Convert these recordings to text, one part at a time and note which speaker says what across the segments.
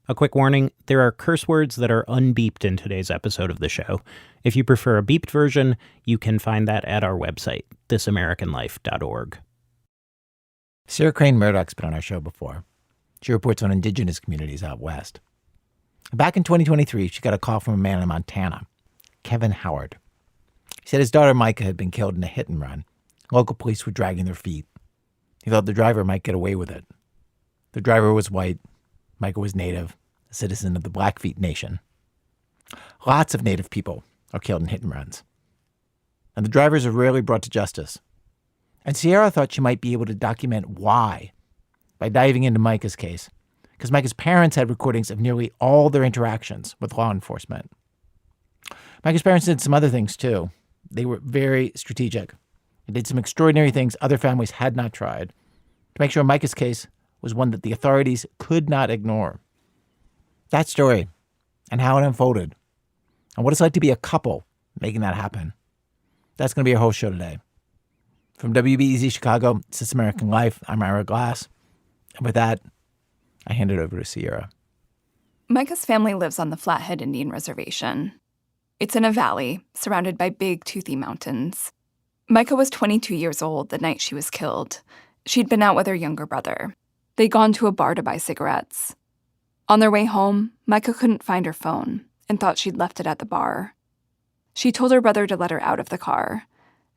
Speaker 1: A quick warning, there are curse words that are unbeeped in today's episode of the show. If you prefer a beeped version, you can find that at our website, thisamericanlife.org.
Speaker 2: Sarah Crane Murdoch's been on our show before. She reports on indigenous communities out west. Back in 2023, she got a call from a man in Montana, Kevin Howard. He said his daughter Mika had been killed in a hit and run. Local police were dragging their feet. He thought the driver might get away with it. The driver was white. Mika was Native, a citizen of the Blackfeet Nation. Lots of Native people are killed in hit and runs. And the drivers are rarely brought to justice. And Sierra thought she might be able to document why by diving into Mika's case, because Mika's parents had recordings of nearly all their interactions with law enforcement. Mika's parents did some other things, too. They were very strategic. They did some extraordinary things other families had not tried to make sure Mika's case was one that the authorities could not ignore. That story and how it unfolded and what it's like to be a couple making that happen. That's going to be our whole show today. From WBEZ Chicago, it's This American Life. I'm Ira Glass. And with that, I hand it over to Sierra.
Speaker 3: Mika's family lives on the Flathead Indian Reservation. It's in a valley surrounded by big, toothy mountains. Mika was 22 years old the night she was killed. She'd been out with her younger brother. They'd gone to a bar to buy cigarettes. On their way home, Mika couldn't find her phone and thought she'd left it at the bar. She told her brother to let her out of the car.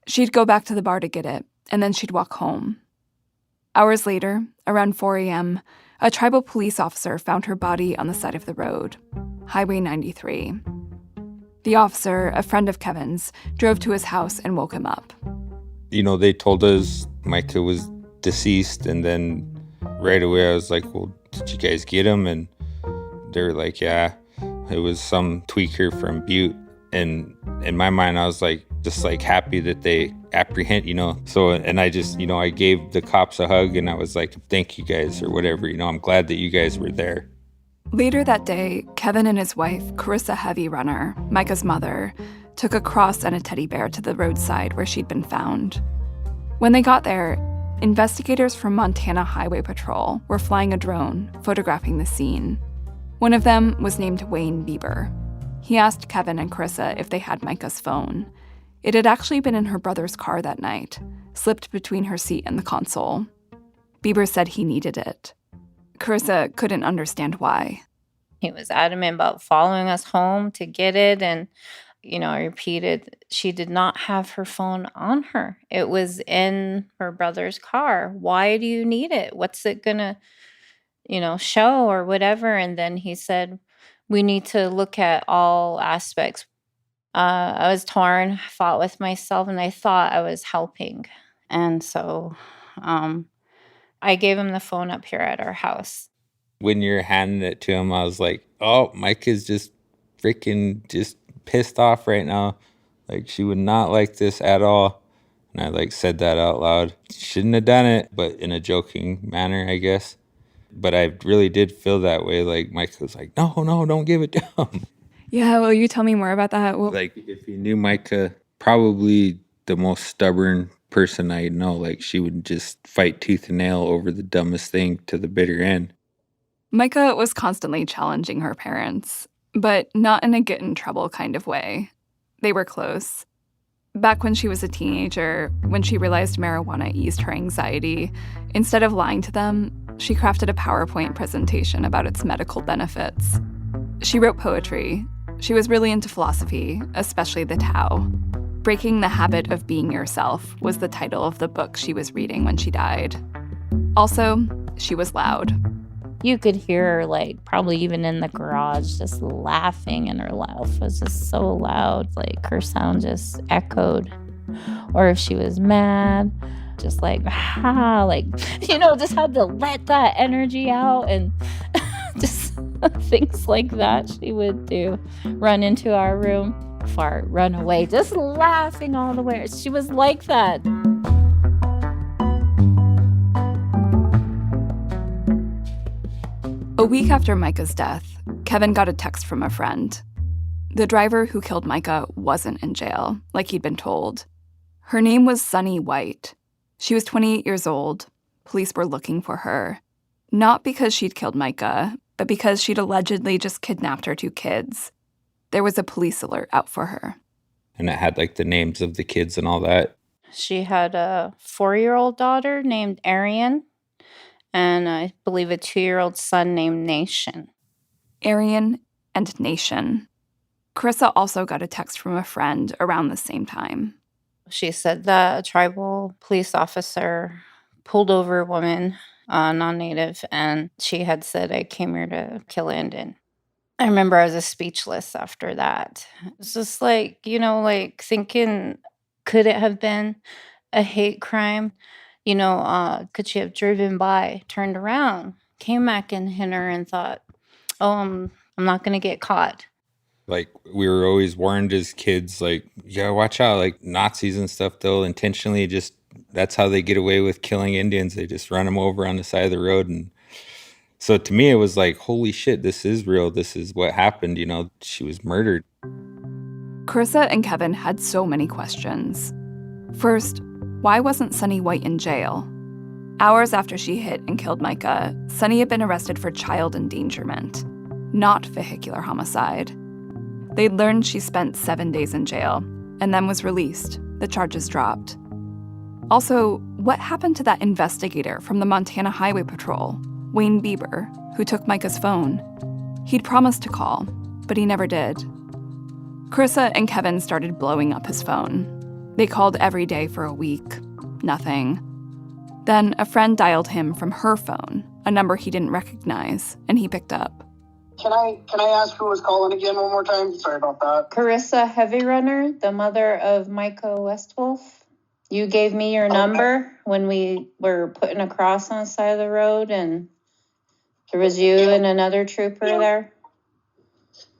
Speaker 3: She'd go back to the bar to get it, and then she'd walk home. Hours later, around 4 a.m., a tribal police officer found her body on the side of the road, Highway 93. The officer, a friend of Kevin's, drove to his house and woke him up.
Speaker 4: They told us Mika was deceased, and then right away I was like, well, did you guys get him? And they were like, yeah, it was some tweaker from Butte. And in my mind, I was like, just like happy that they apprehend, So, and I just, I gave the cops a hug and I was like, thank you guys or whatever, I'm glad that you guys were there.
Speaker 3: Later that day, Kevin and his wife, Carissa Heavy Runner, Mika's mother, took a cross and a teddy bear to the roadside where she'd been found. When they got there, investigators from Montana Highway Patrol were flying a drone, photographing the scene. One of them was named Wayne Bieber. He asked Kevin and Carissa if they had Mika's phone. It had actually been in her brother's car that night, slipped between her seat and the console. Bieber said he needed it. Carissa couldn't understand why.
Speaker 5: He was adamant about following us home to get it, and I repeated, she did not have her phone on her. It was in her brother's car. Why do you need it? What's it gonna, show or whatever? And then he said, we need to look at all aspects. I was torn, fought with myself, and I thought I was helping. And so I gave him the phone up here at our house.
Speaker 4: When you're handing it to him, I was like, oh, Mike is just freaking just pissed off right now. Like, she would not like this at all. And I said that out loud. Shouldn't have done it, but in a joking manner, I guess. But I really did feel that way. Like, Mike was like, no, don't give it to him.
Speaker 3: Yeah, will you tell me more about that? Well,
Speaker 4: if you knew Mika, probably the most stubborn person I know. She would just fight tooth and nail over the dumbest thing to the bitter end.
Speaker 3: Mika was constantly challenging her parents, but not in a get-in-trouble kind of way. They were close. Back when she was a teenager, when she realized marijuana eased her anxiety, instead of lying to them, she crafted a PowerPoint presentation about its medical benefits. She wrote poetry. She was really into philosophy, especially the Tao. Breaking the Habit of Being Yourself was the title of the book she was reading when she died. Also, she was loud.
Speaker 5: You could hear her, probably even in the garage, just laughing, and her laugh was just so loud. Her sound just echoed. Or if she was mad, just just had to let that energy out, and just things like that she would do. Run into our room, fart, run away, just laughing all the way. She was like that.
Speaker 3: A week after Mika's death, Kevin got a text from a friend. The driver who killed Mika wasn't in jail, like he'd been told. Her name was Sunny White. She was 28 years old. Police were looking for her. Not because she'd killed Mika, but because she'd allegedly just kidnapped her 2 kids. There was a police alert out for her.
Speaker 4: And it had like the names of the kids and all that.
Speaker 5: She had a 4-year-old daughter named Arian, and I believe a 2-year-old son named Nation.
Speaker 3: Arian and Nation. Carissa also got a text from a friend around the same time.
Speaker 5: She said that a tribal police officer pulled over a woman, non-native, and she had said, "I came here to kill Indian." I remember I was speechless after that. It's just like, thinking, could it have been a hate crime? Could she have driven by, turned around, came back and hit her and thought, oh, I'm not going to get caught.
Speaker 4: Like, we were always warned as kids, like, yeah, watch out, like Nazis and stuff, they'll intentionally that's how they get away with killing Indians. They just run them over on the side of the road. And so to me, it was like, holy shit, this is real. This is what happened. She was murdered.
Speaker 3: Carissa and Kevin had so many questions. First, why wasn't Sunny White in jail? Hours after she hit and killed Mika, Sunny had been arrested for child endangerment, not vehicular homicide. They'd learned she spent 7 days in jail and then was released, the charges dropped. Also, what happened to that investigator from the Montana Highway Patrol, Wayne Bieber, who took Micah's phone? He'd promised to call, but he never did. Carissa and Kevin started blowing up his phone. They called every day for a week. Nothing. Then a friend dialed him from her phone, a number he didn't recognize, and he picked up.
Speaker 6: Can I ask who was calling again one more time? Sorry about that.
Speaker 5: Carissa Heavy Runner, the mother of Mika Westwolf. You gave me your number when we were putting a cross on the side of the road, and there was you and another trooper there.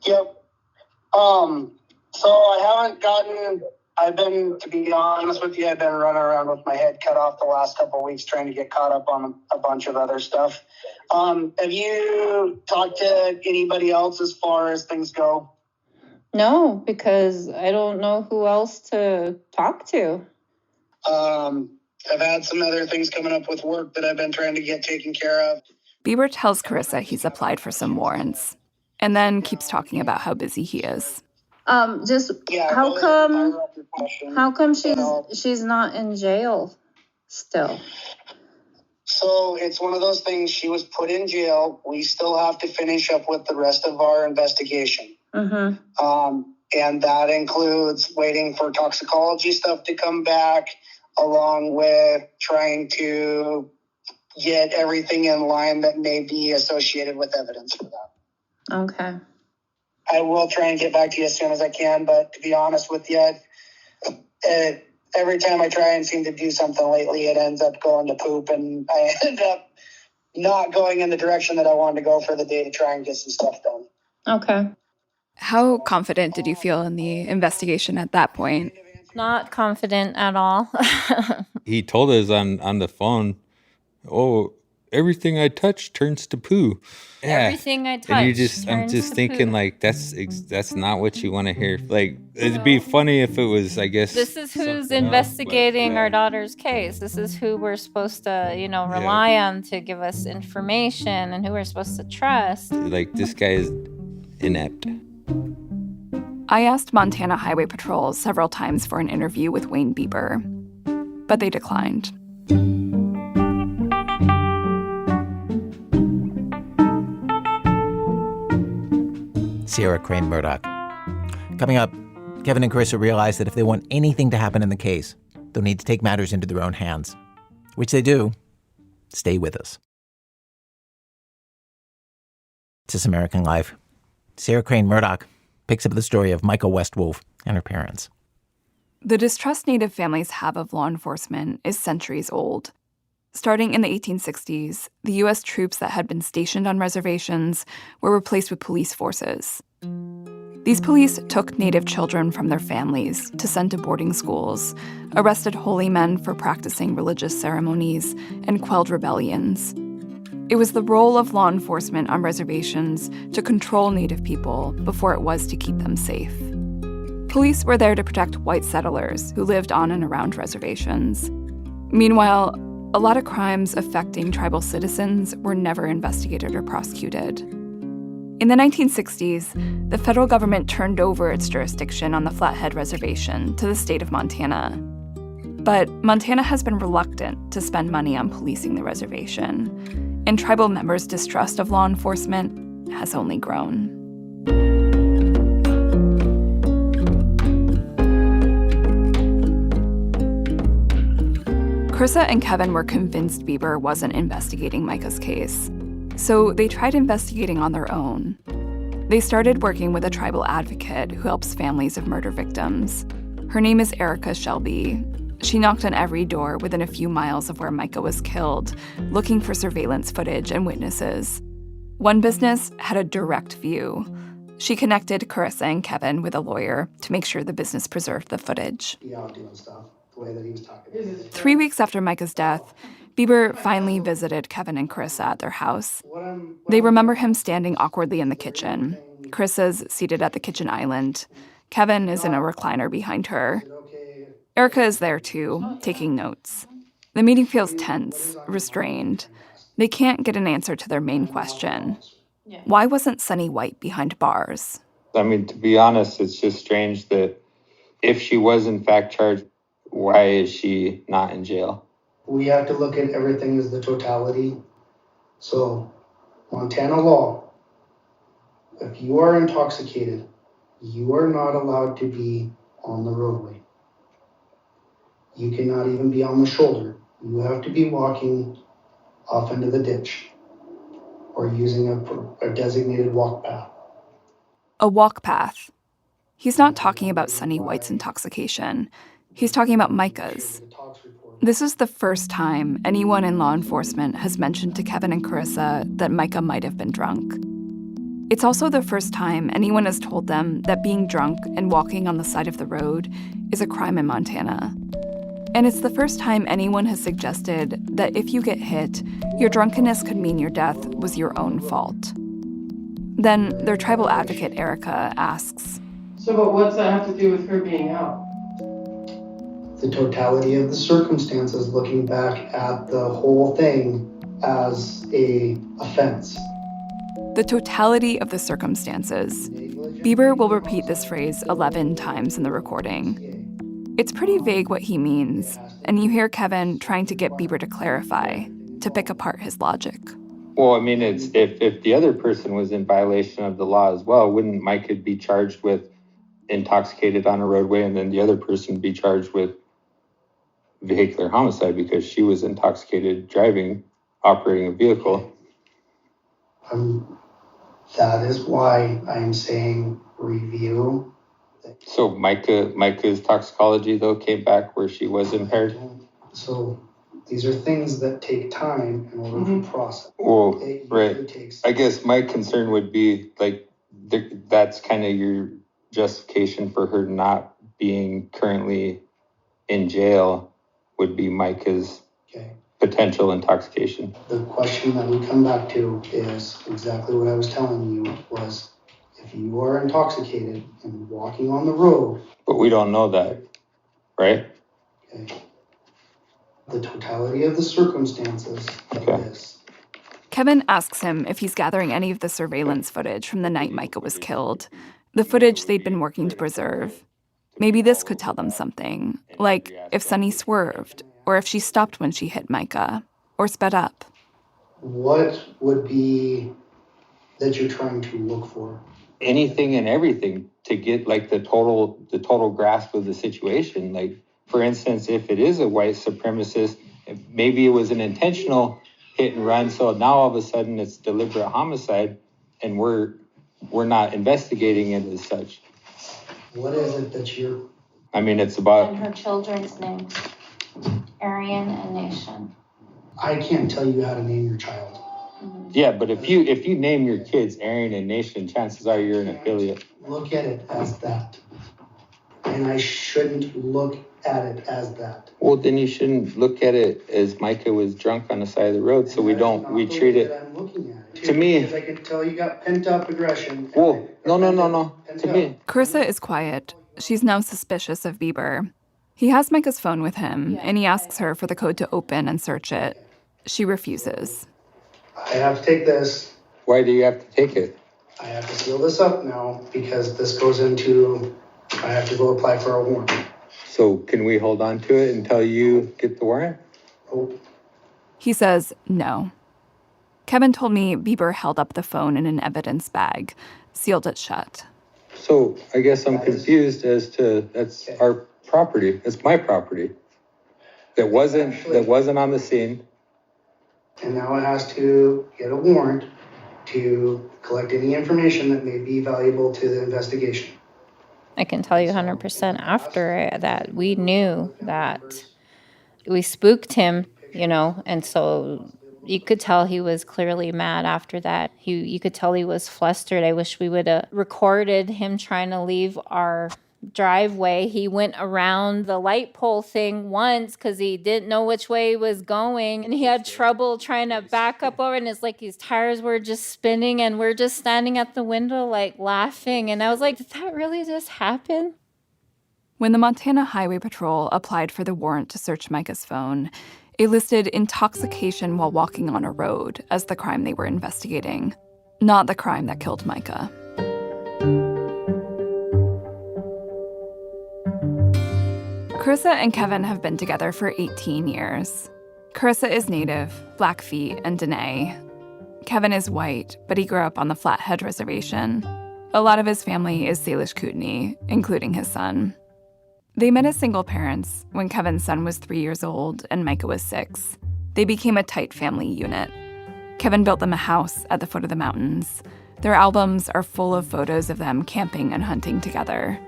Speaker 6: Yep. So to be honest with you, I've been running around with my head cut off the last couple of weeks trying to get caught up on a bunch of other stuff. Have you talked to anybody else as far as things go?
Speaker 5: No, because I don't know who else to talk to.
Speaker 6: I've had some other things coming up with work that I've been trying to get taken care of.
Speaker 3: Bieber tells Carissa he's applied for some warrants, and then keeps talking about how busy he is.
Speaker 5: How come she's not in jail still?
Speaker 6: So it's one of those things. She was put in jail. We still have to finish up with the rest of our investigation. Mm-hmm. And that includes waiting for toxicology stuff to come back, along with trying to get everything in line that may be associated with evidence for that.
Speaker 5: Okay.
Speaker 6: I will try and get back to you as soon as I can, but to be honest with you, every time I try and seem to do something lately, it ends up going to poop, and I end up not going in the direction that I wanted to go for the day to try and get some stuff done.
Speaker 5: Okay.
Speaker 3: How confident did you feel in the investigation at that point?
Speaker 5: Not confident at all.
Speaker 4: He told us on the phone, oh, everything I touch turns to poo. Yeah.
Speaker 5: Everything I touch.
Speaker 4: And I'm just thinking, like, that's not what you want to hear. Like, it'd be funny if it was, I guess.
Speaker 5: This is who's investigating our daughter's case. This is who we're supposed to, rely on to give us information, and who we're supposed to trust.
Speaker 4: Like, this guy is inept.
Speaker 3: I asked Montana Highway Patrol several times for an interview with Wayne Bieber, but they declined.
Speaker 2: Sierra Crane Murdoch. Coming up, Kevin and Carissa realize that if they want anything to happen in the case, they'll need to take matters into their own hands, which they do. Stay with us. This is American Life. Sierra Crane Murdoch picks up the story of Mika Westwolf and her parents.
Speaker 3: The distrust Native families have of law enforcement is centuries old. Starting in the 1860s, the U.S. troops that had been stationed on reservations were replaced with police forces. These police took Native children from their families to send to boarding schools, arrested holy men for practicing religious ceremonies, and quelled rebellions. It was the role of law enforcement on reservations to control Native people before it was to keep them safe. Police were there to protect white settlers who lived on and around reservations. Meanwhile, a lot of crimes affecting tribal citizens were never investigated or prosecuted. In the 1960s, the federal government turned over its jurisdiction on the Flathead Reservation to the state of Montana. But Montana has been reluctant to spend money on policing the reservation, and tribal members' distrust of law enforcement has only grown. Carissa and Kevin were convinced Bieber wasn't investigating Micah's case, so they tried investigating on their own. They started working with a tribal advocate who helps families of murder victims. Her name is Erica Shelby. She knocked on every door within a few miles of where Micah was killed, looking for surveillance footage and witnesses. One business had a direct view. She connected Carissa and Kevin with a lawyer to make sure the business preserved the footage.
Speaker 6: Doing stuff the way that he was talking.
Speaker 3: 3 weeks after Micah's death, Bieber finally visited Kevin and Carissa at their house. They remember him standing awkwardly in the kitchen. Carissa's seated at the kitchen island. Kevin is in a recliner behind her. Erica is there too, taking notes. The meeting feels tense, restrained. They can't get an answer to their main question. Why wasn't Sunny White behind bars?
Speaker 4: I mean, to be honest, it's just strange that if she was in fact charged, why is she not in jail?
Speaker 6: We have to look at everything as the totality. So, Montana law, if you are intoxicated, you are not allowed to be on the roadway. You cannot even be on the shoulder. You have to be walking off into the ditch or using a designated walk path.
Speaker 3: A walk path. He's not talking about Sunny White's intoxication. He's talking about Micah's. This is the first time anyone in law enforcement has mentioned to Kevin and Carissa that Micah might have been drunk. It's also the first time anyone has told them that being drunk and walking on the side of the road is a crime in Montana. And it's the first time anyone has suggested that if you get hit, your drunkenness could mean your death was your own fault. Then their tribal advocate, Erica, asks,
Speaker 7: So, but what's that have to do with her being out?
Speaker 6: The totality of the circumstances, looking back at the whole thing as a offense.
Speaker 3: The totality of the circumstances. Bieber will repeat this phrase 11 times in the recording. It's pretty vague what he means, and you hear Kevin trying to get Bieber to clarify, to pick apart his logic.
Speaker 4: Well, I mean, it's if the other person was in violation of the law as well, wouldn't Micah be charged with intoxicated on a roadway, and then the other person be charged with vehicular homicide because she was intoxicated driving, operating a vehicle?
Speaker 6: That is why I'm saying review.
Speaker 4: So Micah's toxicology, though, came back where she was impaired?
Speaker 6: So these are things that take time in order to process.
Speaker 4: Well, right. I guess my concern would be, like, that's kind of your justification for her not being currently in jail would be Micah's potential intoxication.
Speaker 6: The question that we come back to is exactly what I was telling you was, if you are intoxicated and walking on the road.
Speaker 4: But we don't know that, right?
Speaker 6: Okay. The totality of the circumstances of this.
Speaker 3: Kevin asks him if he's gathering any of the surveillance footage from the night Micah was killed, the footage they'd been working to preserve. Maybe this could tell them something, like if Sunny swerved, or if she stopped when she hit Micah, or sped up.
Speaker 6: What would be that you're trying to look for?
Speaker 4: Anything and everything to get, like, the total grasp of the situation. Like, for instance, if it is a white supremacist, maybe it was an intentional hit and run, so now all of a sudden it's deliberate homicide, and we're not investigating it as such.
Speaker 6: What is it that you're...
Speaker 4: I mean, it's about...
Speaker 5: And her children's names, Aryan and Nation.
Speaker 6: I can't tell you how to name your child.
Speaker 4: Yeah, but if you name your kids Aryan and Nation, chances are you're an affiliate.
Speaker 6: Look at it as that. And I shouldn't look at it as that.
Speaker 4: Well, then you shouldn't look at it as Micah was drunk on the side of the road, so we treat it...
Speaker 6: I'm looking at it.
Speaker 4: To me...
Speaker 6: Because I can tell you got pent-up aggression.
Speaker 4: Whoa, no. To me...
Speaker 3: Carissa is quiet. She's now suspicious of Bieber. He has Micah's phone with him, and he asks her for the code to open and search it. She refuses.
Speaker 6: I have to take this.
Speaker 4: Why do you have to take it?
Speaker 6: I have to seal this up now because this goes into, I have to go apply for a warrant.
Speaker 8: So can we hold on to it until you get the warrant?
Speaker 6: Oh.
Speaker 3: He says no. Kevin told me Bieber held up the phone in an evidence bag, sealed it shut.
Speaker 8: So I guess I'm confused as to, that's our property. It's my property. That wasn't on the scene.
Speaker 6: And now it has to get a warrant to collect any information that may be valuable to the investigation.
Speaker 5: I can tell you 100% after that, we knew that we spooked him, and so you could tell he was clearly mad after that. You could tell he was flustered. I wish we would have recorded him trying to leave our driveway. He went around the light pole thing once because he didn't know which way he was going, and he had trouble trying to back up over, and it's like his tires were just spinning, and we're just standing at the window like laughing, and I was like, did that really just happen?
Speaker 3: When the Montana Highway Patrol applied for the warrant to search Micah's phone, it listed intoxication while walking on a road as the crime they were investigating, not the crime that killed Micah. Carissa and Kevin have been together for 18 years. Carissa is Native, Blackfeet, and Dene. Kevin is white, but he grew up on the Flathead Reservation. A lot of his family is Salish Kootenai, including his son. They met as single parents when Kevin's son was 3 years old and Micah was 6. They became a tight family unit. Kevin built them a house at the foot of the mountains. Their albums are full of photos of them camping and hunting together.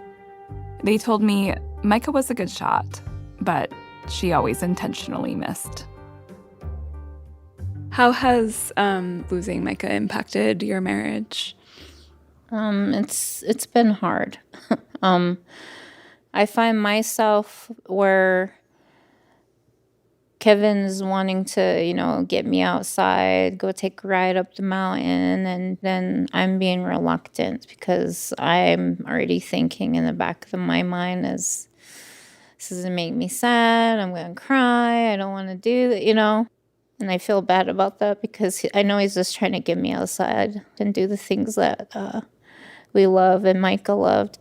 Speaker 3: They told me Micah was a good shot, but she always intentionally missed. How has losing Micah impacted your marriage?
Speaker 5: It's been hard. I find myself where Kevin's wanting to, get me outside, go take a ride up the mountain, and then I'm being reluctant because I'm already thinking in the back of my mind is, this is going to make me sad, I'm going to cry, I don't want to do that, And I feel bad about that because I know he's just trying to get me outside and do the things that we love and Micah loved.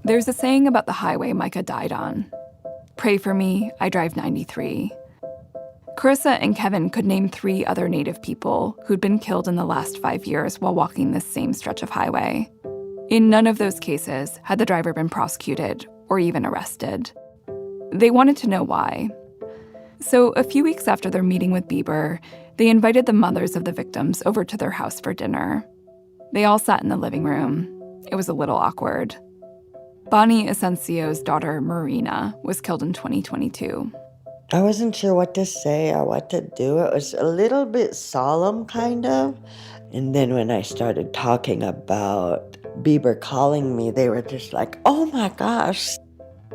Speaker 3: There's a saying about the highway Micah died on. Pray for me, I drive 93. Carissa and Kevin could name 3 other Native people who'd been killed in the last 5 years while walking this same stretch of highway. In none of those cases had the driver been prosecuted or even arrested. They wanted to know why. So a few weeks after their meeting with Bieber, they invited the mothers of the victims over to their house for dinner. They all sat in the living room. It was a little awkward. Bonnie Asencio's daughter, Marina, was killed in 2022.
Speaker 9: I wasn't sure what to say or what to do. It was a little bit solemn, kind of. And then when I started talking about Bieber calling me, they were just like, oh my gosh.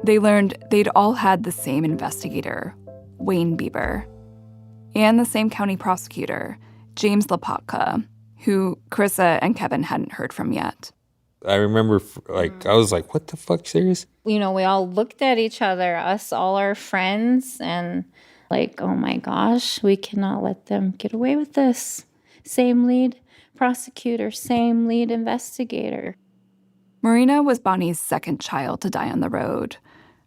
Speaker 3: They learned they'd all had the same investigator, Wayne Bieber, and the same county prosecutor, James Lapatka, who Carissa and Kevin hadn't heard from yet.
Speaker 4: I remember, I was like, what the fuck, serious?
Speaker 5: We all looked at each other, us, all our friends, and like, oh my gosh, we cannot let them get away with this. Same lead prosecutor, same lead investigator.
Speaker 3: Marina was Bonnie's second child to die on the road.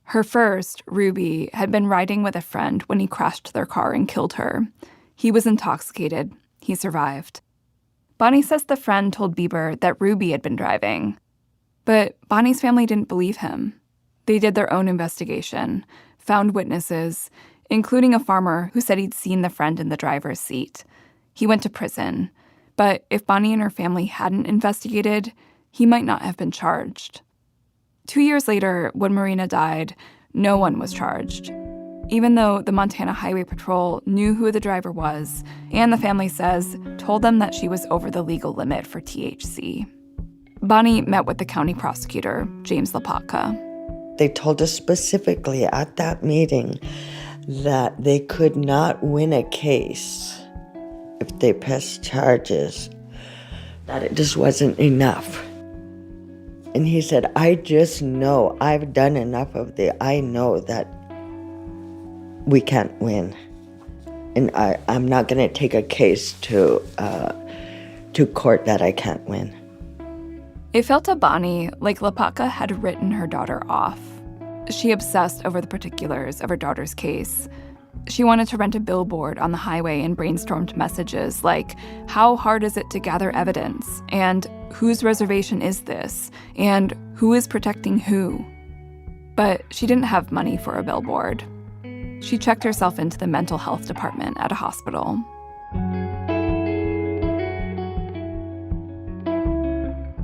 Speaker 3: Her first, Ruby, had been riding with a friend when he crashed their car and killed her. He was intoxicated. He survived. Bonnie says the friend told Bieber that Ruby had been driving. But Bonnie's family didn't believe him. They did their own investigation, found witnesses, including a farmer who said he'd seen the friend in the driver's seat. He went to prison. But if Bonnie and her family hadn't investigated, he might not have been charged. 2 years later, when Marina died, no one was charged, even though the Montana Highway Patrol knew who the driver was, and the family says told them that she was over the legal limit for THC. Bonnie met with the county prosecutor, James Lapatka.
Speaker 9: They told us specifically at that meeting that they could not win a case if they pressed charges, that it just wasn't enough. And he said, I just know, I've done enough of I know that we can't win. And I'm not going to take a case to to court that I can't win.
Speaker 3: It felt to Bonnie like Lepaka had written her daughter off. She obsessed over the particulars of her daughter's case. She wanted to rent a billboard on the highway and brainstormed messages like, how hard is it to gather evidence? And whose reservation is this? And who is protecting who? But she didn't have money for a billboard. She checked herself into the mental health department at a hospital.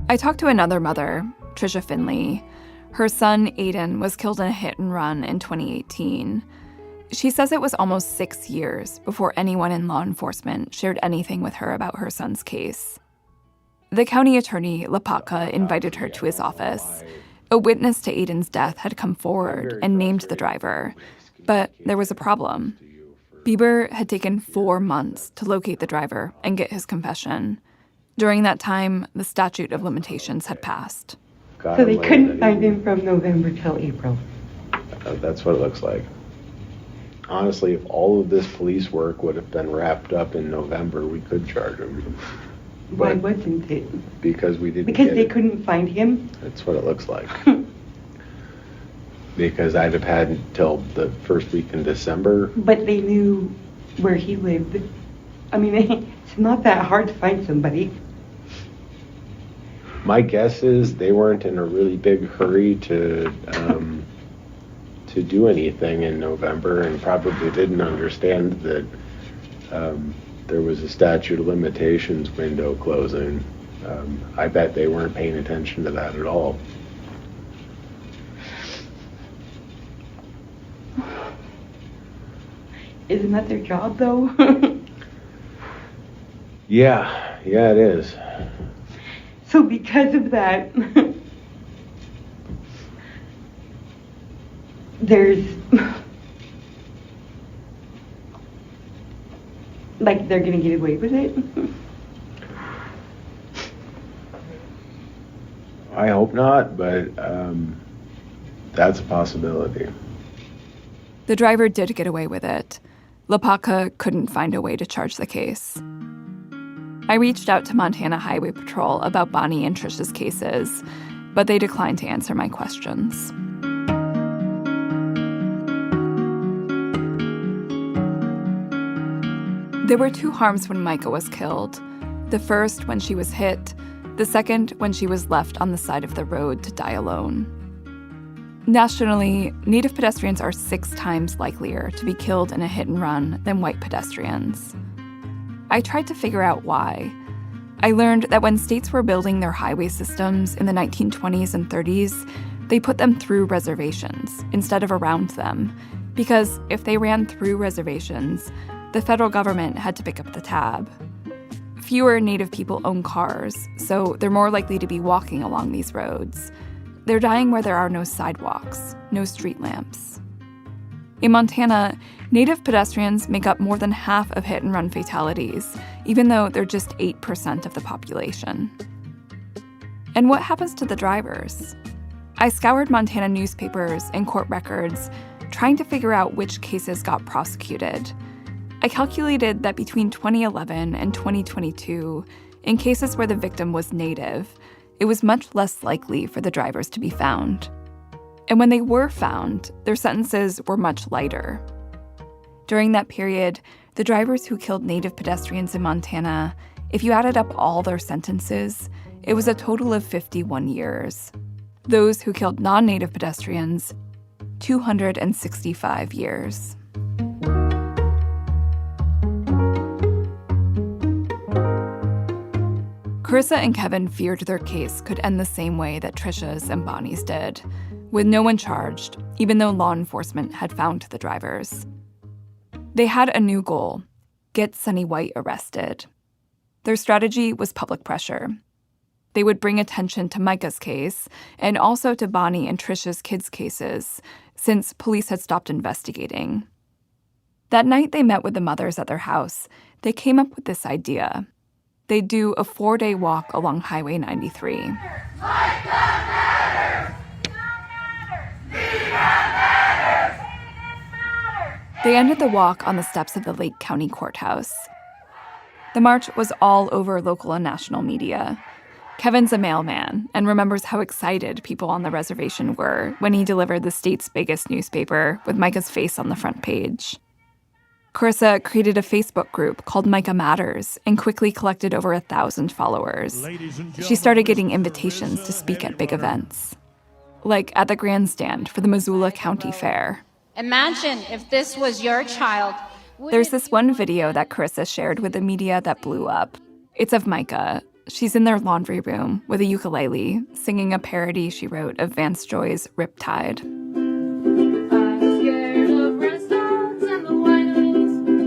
Speaker 3: I talked to another mother, Tricia Finley. Her son, Aiden, was killed in a hit and run in 2018. She says it was almost 6 years before anyone in law enforcement shared anything with her about her son's case. The county attorney, Lepaka, invited her to his office. A witness to Aiden's death had come forward and named the driver, but there was a problem. Bieber had taken 4 months to locate the driver and get his confession. During that time, the statute of limitations had passed.
Speaker 10: So they couldn't find him from November till April.
Speaker 11: That's what it looks like. Honestly, if all of this police work would have been wrapped up in November, we could charge him.
Speaker 10: Why wasn't it?
Speaker 11: Because we didn't
Speaker 10: Because they couldn't find him?
Speaker 11: That's what it looks like. Because I'd have had until the first week in December.
Speaker 10: But they knew where he lived. I mean, it's not that hard to find somebody.
Speaker 11: My guess is they weren't in a really big hurry to do anything in November, and probably didn't understand that there was a statute of limitations window closing. I bet they weren't paying attention to that at all.
Speaker 10: Isn't that their job, though?
Speaker 11: Yeah, it is.
Speaker 10: So because of that, there's, like, they're gonna get away with it?
Speaker 11: I hope not, but that's a possibility.
Speaker 3: The driver did get away with it. Lepaka couldn't find a way to charge the case. I reached out to Montana Highway Patrol about Bonnie and Trish's cases, but they declined to answer my questions. There were 2 harms when Mika was killed. The first when she was hit, the second when she was left on the side of the road to die alone. Nationally, Native pedestrians are 6 times likelier to be killed in a hit and run than white pedestrians. I tried to figure out why. I learned that when states were building their highway systems in the 1920s and 30s, they put them through reservations instead of around them, because if they ran through reservations, the federal government had to pick up the tab. Fewer Native people own cars, so they're more likely to be walking along these roads. They're dying where there are no sidewalks, no street lamps. In Montana, Native pedestrians make up more than half of hit-and-run fatalities, even though they're just 8% of the population. And what happens to the drivers? I scoured Montana newspapers and court records, trying to figure out which cases got prosecuted. I calculated that between 2011 and 2022, in cases where the victim was Native, it was much less likely for the drivers to be found. And when they were found, their sentences were much lighter. During that period, the drivers who killed Native pedestrians in Montana, if you added up all their sentences, it was a total of 51 years. Those who killed non-Native pedestrians, 265 years. Carissa and Kevin feared their case could end the same way that Trisha's and Bonnie's did, with no one charged, even though law enforcement had found the drivers. They had a new goal: get Sonny White arrested. Their strategy was public pressure. They would bring attention to Micah's case and also to Bonnie and Trisha's kids' cases, since police had stopped investigating. That night they met with the mothers at their house, they came up with this idea. They'd do a 4-day walk along Highway 93. They ended the walk on the steps of the Lake County Courthouse. The march was all over local and national media. Kevin's a mailman and remembers how excited people on the reservation were when he delivered the state's biggest newspaper with Micah's face on the front page. Carissa created a Facebook group called Micah Matters and quickly collected over 1,000 followers. She started getting invitations to speak at big events, like at the grandstand for the Missoula County Fair.
Speaker 12: Imagine if this was your child.
Speaker 3: There's this one video that Carissa shared with the media that blew up. It's of Micah. She's in their laundry room with a ukulele, singing a parody she wrote of Vance Joy's Riptide.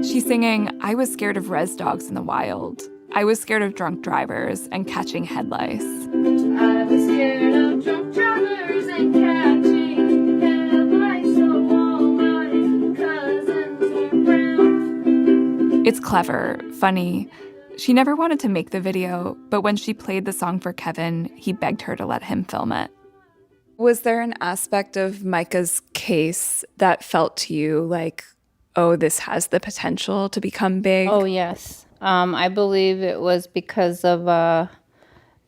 Speaker 3: She's singing, I was scared of res dogs in the wild. I was scared of drunk drivers and catching head lice.
Speaker 12: I was scared of drunk drivers and catching head lice, so all my cousins were brown.
Speaker 3: It's clever, funny. She never wanted to make the video, but when she played the song for Kevin, he begged her to let him film it. Was there an aspect of Micah's case that felt to you like, oh, this has the potential to become big?
Speaker 5: Oh, yes. I believe it was because of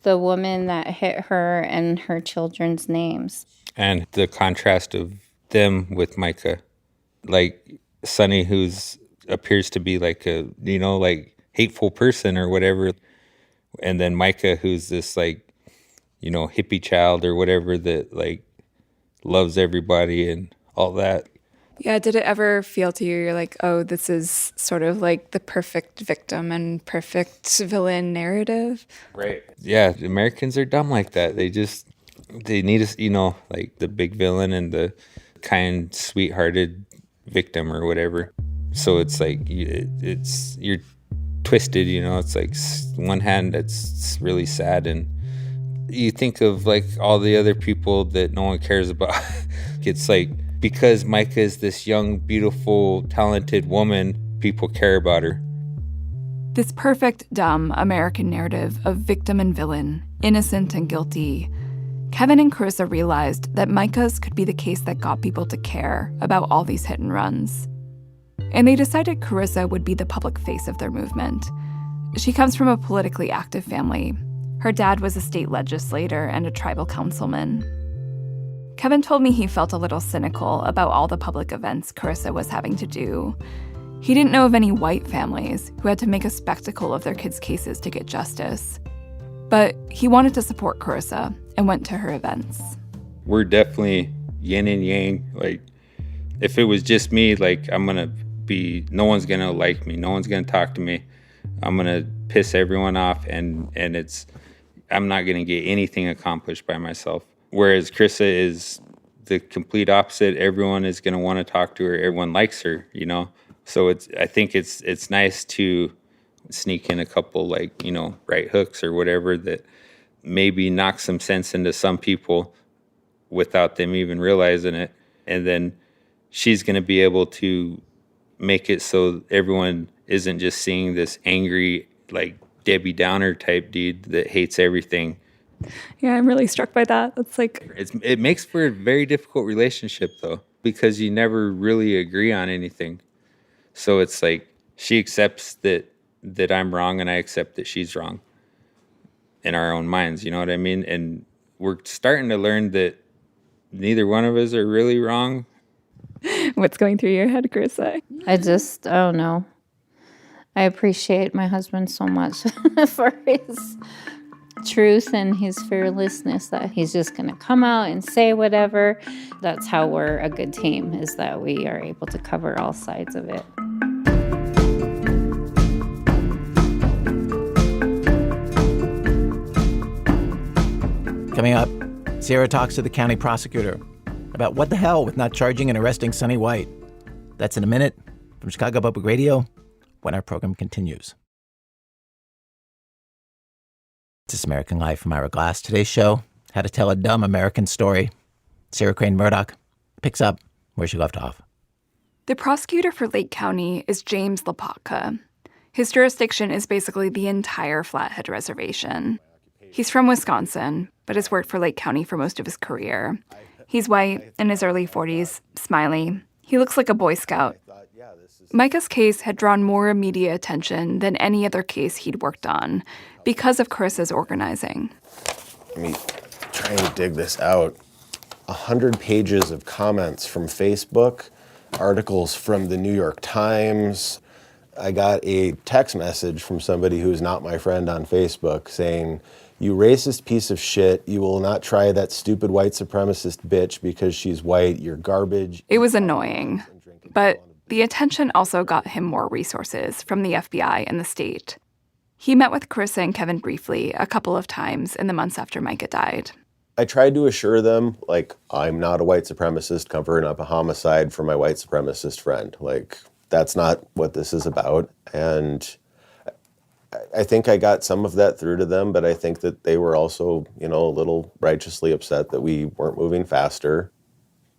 Speaker 5: the woman that hit her and her children's names.
Speaker 4: And the contrast of them with Micah. Like Sonny, who's appears to be like a, like hateful person or whatever. And then Micah, who's this like, hippie child or whatever that like loves everybody and all that.
Speaker 3: Yeah, did it ever feel to you, you're like, oh, this is sort of like the perfect victim and perfect villain narrative?
Speaker 4: Right. Yeah, Americans are dumb like that. They need us, like the big villain and the kind, sweethearted victim or whatever. So it's like, you're twisted, it's like one hand that's really sad, and you think of like all the other people that no one cares about. It's like, because Micah is this young, beautiful, talented woman, people care about her.
Speaker 3: This perfect, dumb American narrative of victim and villain, innocent and guilty. Kevin and Carissa realized that Micah's could be the case that got people to care about all these hit and runs. And they decided Carissa would be the public face of their movement. She comes from a politically active family. Her dad was a state legislator and a tribal councilman. Kevin told me he felt a little cynical about all the public events Carissa was having to do. He didn't know of any white families who had to make a spectacle of their kids' cases to get justice. But he wanted to support Carissa and went to her events.
Speaker 4: We're definitely yin and yang. Like, if it was just me, like, no one's gonna like me. No one's gonna talk to me. I'm gonna piss everyone off, and I'm not gonna get anything accomplished by myself. Whereas Carissa is the complete opposite. Everyone is gonna want to talk to her. Everyone likes her, So I think it's nice to sneak in a couple like, right hooks or whatever that maybe knock some sense into some people without them even realizing it. And then she's gonna be able to make it so everyone isn't just seeing this angry, like Debbie Downer type dude that hates everything.
Speaker 3: Yeah, I'm really struck by that. It's like...
Speaker 4: It makes for a very difficult relationship, though, because you never really agree on anything. So it's like she accepts that I'm wrong and I accept that she's wrong in our own minds, you know what I mean? And we're starting to learn that neither one of us are really wrong.
Speaker 3: What's going through your head, Carissa?
Speaker 5: I don't know. I appreciate my husband so much for his truth and his fearlessness, that he's just going to come out and say whatever. That's how we're a good team, is that we are able to cover all sides of it.
Speaker 2: Coming up, Sarah talks to the county prosecutor about what the hell with not charging and arresting Sonny White. That's in a minute from Chicago Public Radio when our program continues. This American Life. I'm Ira Glass. Today's show, how to tell a dumb American story. Sarah Crane Murdoch picks up where she left off.
Speaker 3: The prosecutor for Lake County is James Lapatka. His jurisdiction is basically the entire Flathead Reservation. He's from Wisconsin, but has worked for Lake County for most of his career. He's white, in his early 40s, smiley. He looks like a Boy Scout. Micah's case had drawn more media attention than any other case he'd worked on because of Carissa's organizing.
Speaker 13: Me trying to dig this out. 100 pages of comments from Facebook, articles from the New York Times. I got a text message from somebody who's not my friend on Facebook saying, "You racist piece of shit, you will not try that stupid white supremacist bitch because she's white, you're garbage."
Speaker 3: It was annoying, but the attention also got him more resources from the FBI and the state. He met with Carissa and Kevin briefly a couple of times in the months after Micah died.
Speaker 13: I tried to assure them, like, I'm not a white supremacist covering up a homicide for my white supremacist friend. Like, that's not what this is about. And I think I got some of that through to them, but I think that they were also, a little righteously upset that we weren't moving faster.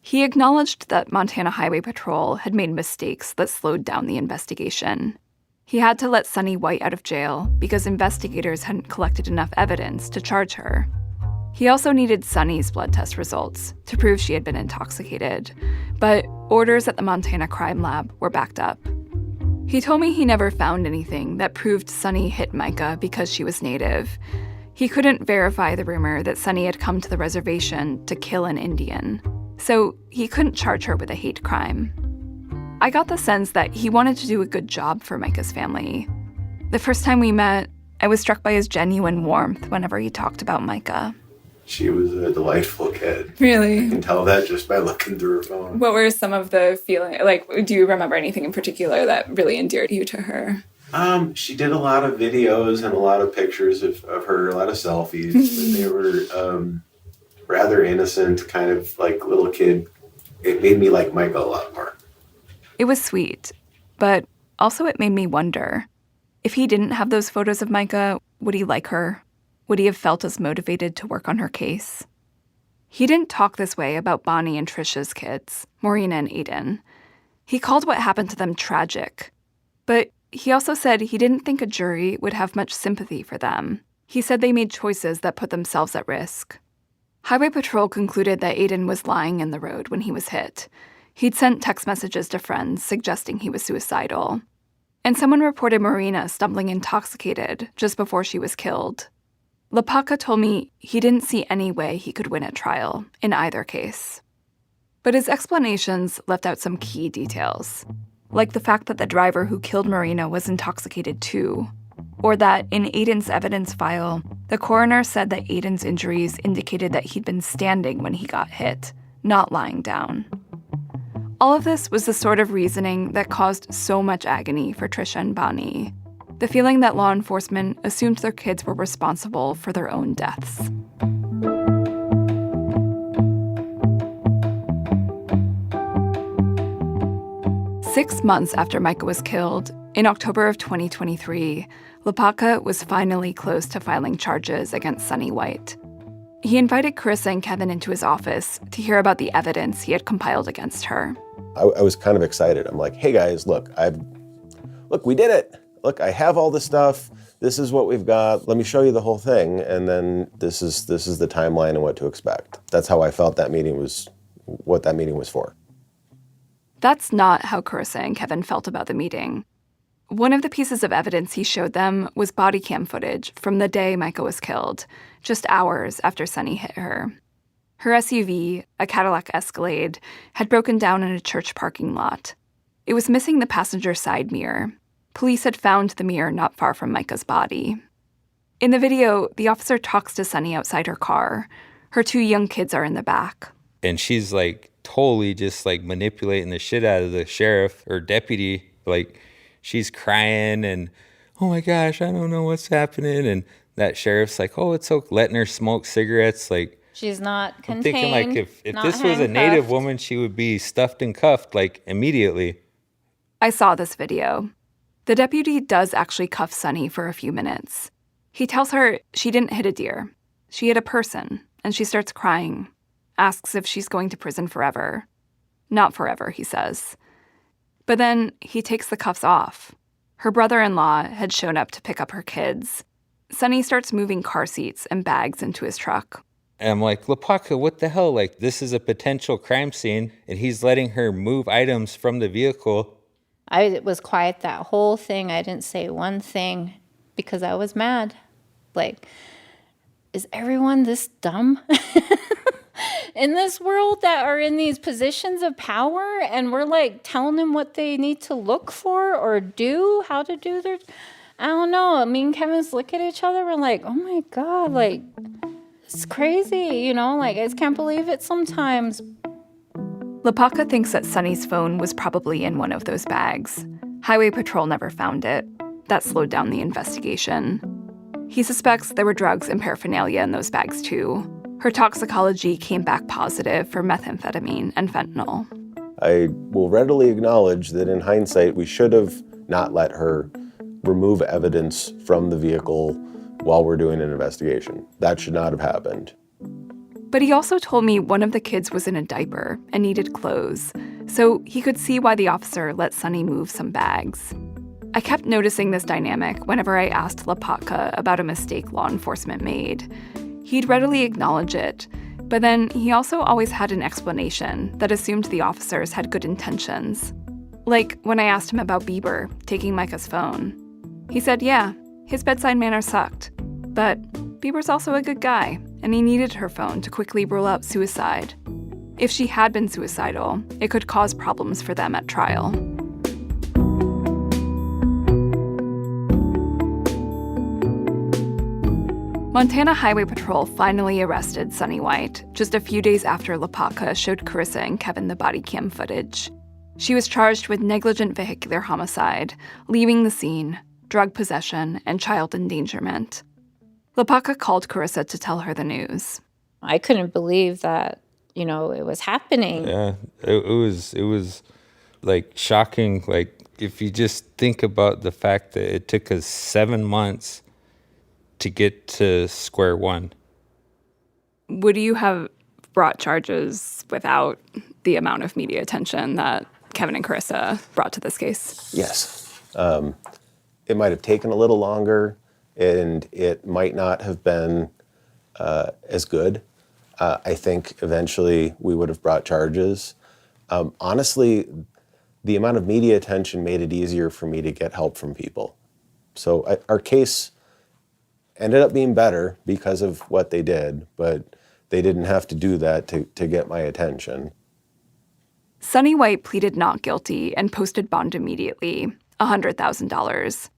Speaker 3: He acknowledged that Montana Highway Patrol had made mistakes that slowed down the investigation. He had to let Sunny White out of jail because investigators hadn't collected enough evidence to charge her. He also needed Sunny's blood test results to prove she had been intoxicated, but orders at the Montana Crime Lab were backed up. He told me he never found anything that proved Sunny hit Micah because she was Native. He couldn't verify the rumor that Sunny had come to the reservation to kill an Indian, so he couldn't charge her with a hate crime. I got the sense that he wanted to do a good job for Micah's family. The first time we met, I was struck by his genuine warmth whenever he talked about Micah.
Speaker 13: She was a delightful kid.
Speaker 3: Really?
Speaker 13: I can tell that just by looking through her phone.
Speaker 3: What were some of the feelings? Like, do you remember anything in particular that really endeared you to her?
Speaker 13: She did a lot of videos and a lot of pictures of her, a lot of selfies. But they were rather innocent, kind of like little kid. It made me like Micah a lot more.
Speaker 3: It was sweet, but also it made me wonder. If he didn't have those photos of Micah, would he like her? Would he have felt as motivated to work on her case? He didn't talk this way about Bonnie and Trisha's kids, Maureen and Aiden. He called what happened to them tragic. But he also said he didn't think a jury would have much sympathy for them. He said they made choices that put themselves at risk. Highway Patrol concluded that Aiden was lying in the road when he was hit. He'd sent text messages to friends suggesting he was suicidal. And someone reported Marina stumbling intoxicated just before she was killed. Lepaka told me he didn't see any way he could win at trial in either case. But his explanations left out some key details, like the fact that the driver who killed Marina was intoxicated too, or that in Aiden's evidence file, the coroner said that Aiden's injuries indicated that he'd been standing when he got hit, not lying down. All of this was the sort of reasoning that caused so much agony for Trisha and Bonnie. The feeling that law enforcement assumed their kids were responsible for their own deaths. Six months after Micah was killed, in October of 2023, Lepaka was finally close to filing charges against Sunny White. He invited Carissa and Kevin into his office to hear about the evidence he had compiled against her.
Speaker 13: I was kind of excited. I'm like, hey guys, look, we did it. Look, I have all the stuff. This is what we've got. Let me show you the whole thing. And then this is the timeline and what to expect. That's how I felt what that meeting was for.
Speaker 3: That's not how Carissa and Kevin felt about the meeting. One of the pieces of evidence he showed them was body cam footage from the day Micah was killed, just hours after Sunny hit her. Her SUV, a Cadillac Escalade, had broken down in a church parking lot. It was missing the passenger side mirror. Police had found the mirror not far from Micah's body. In the video, the officer talks to Sunny outside her car. Her two young kids are in the back.
Speaker 4: And she's like totally just like manipulating the shit out of the sheriff or deputy. Like she's crying and, oh my gosh, I don't know what's happening. And that sheriff's like, oh, it's okay, letting her smoke cigarettes. Like
Speaker 5: she's not contained.
Speaker 4: I'm thinking like if
Speaker 5: not
Speaker 4: this was a Native woman, she would be stuffed and cuffed like immediately.
Speaker 3: I saw this video. The deputy does actually cuff Sunny for a few minutes. He tells her she didn't hit a deer. She hit a person, and she starts crying, asks if she's going to prison forever. Not forever, he says. But then he takes the cuffs off. Her brother-in-law had shown up to pick up her kids. Sunny starts moving car seats and bags into his truck.
Speaker 4: And I'm like, Lepaka, what the hell? Like, this is a potential crime scene, and he's letting her move items from the vehicle.
Speaker 5: I was quiet that whole thing. I didn't say one thing because I was mad. Like, is everyone this dumb in this world that are in these positions of power? And we're like telling them what they need to look for or do, how to do their, I don't know. Me and Kevin's look at each other. We're like, oh my God, like, it's crazy, like, I just can't believe it sometimes.
Speaker 3: Lepaka thinks that Sonny's phone was probably in one of those bags. Highway Patrol never found it. That slowed down the investigation. He suspects there were drugs and paraphernalia in those bags, too. Her toxicology came back positive for methamphetamine and fentanyl.
Speaker 13: I will readily acknowledge that in hindsight, we should have not let her remove evidence from the vehicle while we're doing an investigation. That should not have happened.
Speaker 3: But he also told me one of the kids was in a diaper and needed clothes, so he could see why the officer let Sonny move some bags. I kept noticing this dynamic whenever I asked Lepaka about a mistake law enforcement made. He'd readily acknowledge it, but then he also always had an explanation that assumed the officers had good intentions. Like when I asked him about Bieber taking Micah's phone. He said, yeah, his bedside manner sucked, but Bieber's also a good guy, and he needed her phone to quickly rule out suicide. If she had been suicidal, it could cause problems for them at trial. Montana Highway Patrol finally arrested Sonny White just a few days after Lepaka showed Carissa and Kevin the body cam footage. She was charged with negligent vehicular homicide, leaving the scene, drug possession, and child endangerment. Lepaka called Carissa to tell her the news.
Speaker 5: I couldn't believe that, it was happening.
Speaker 4: Yeah, it was like shocking. Like, if you just think about the fact that it took us 7 months to get to square one.
Speaker 3: Would you have brought charges without the amount of media attention that Kevin and Carissa brought to this case?
Speaker 13: Yes. It might have taken a little longer, and it might not have been as good. I think eventually we would have brought charges. Honestly, the amount of media attention made it easier for me to get help from people. So our case ended up being better because of what they did, but they didn't have to do that to get my attention.
Speaker 3: Sonny White pleaded not guilty and posted bond immediately, $100,000.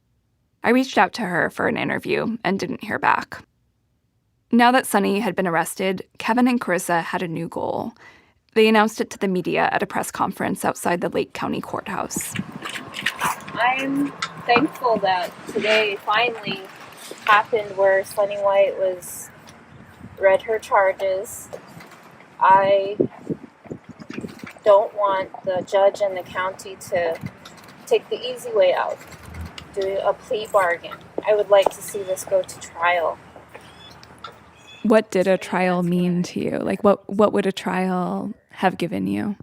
Speaker 3: I reached out to her for an interview and didn't hear back. Now that Sonny had been arrested, Kevin and Carissa had a new goal. They announced it to the media at a press conference outside the Lake County Courthouse.
Speaker 5: I'm thankful that today finally happened where Sonny White read her charges. I don't want the judge and the county to take the easy way out, do a plea bargain. I would like to see this go to trial.
Speaker 3: What did a trial mean to you? Like, what would a trial have given you?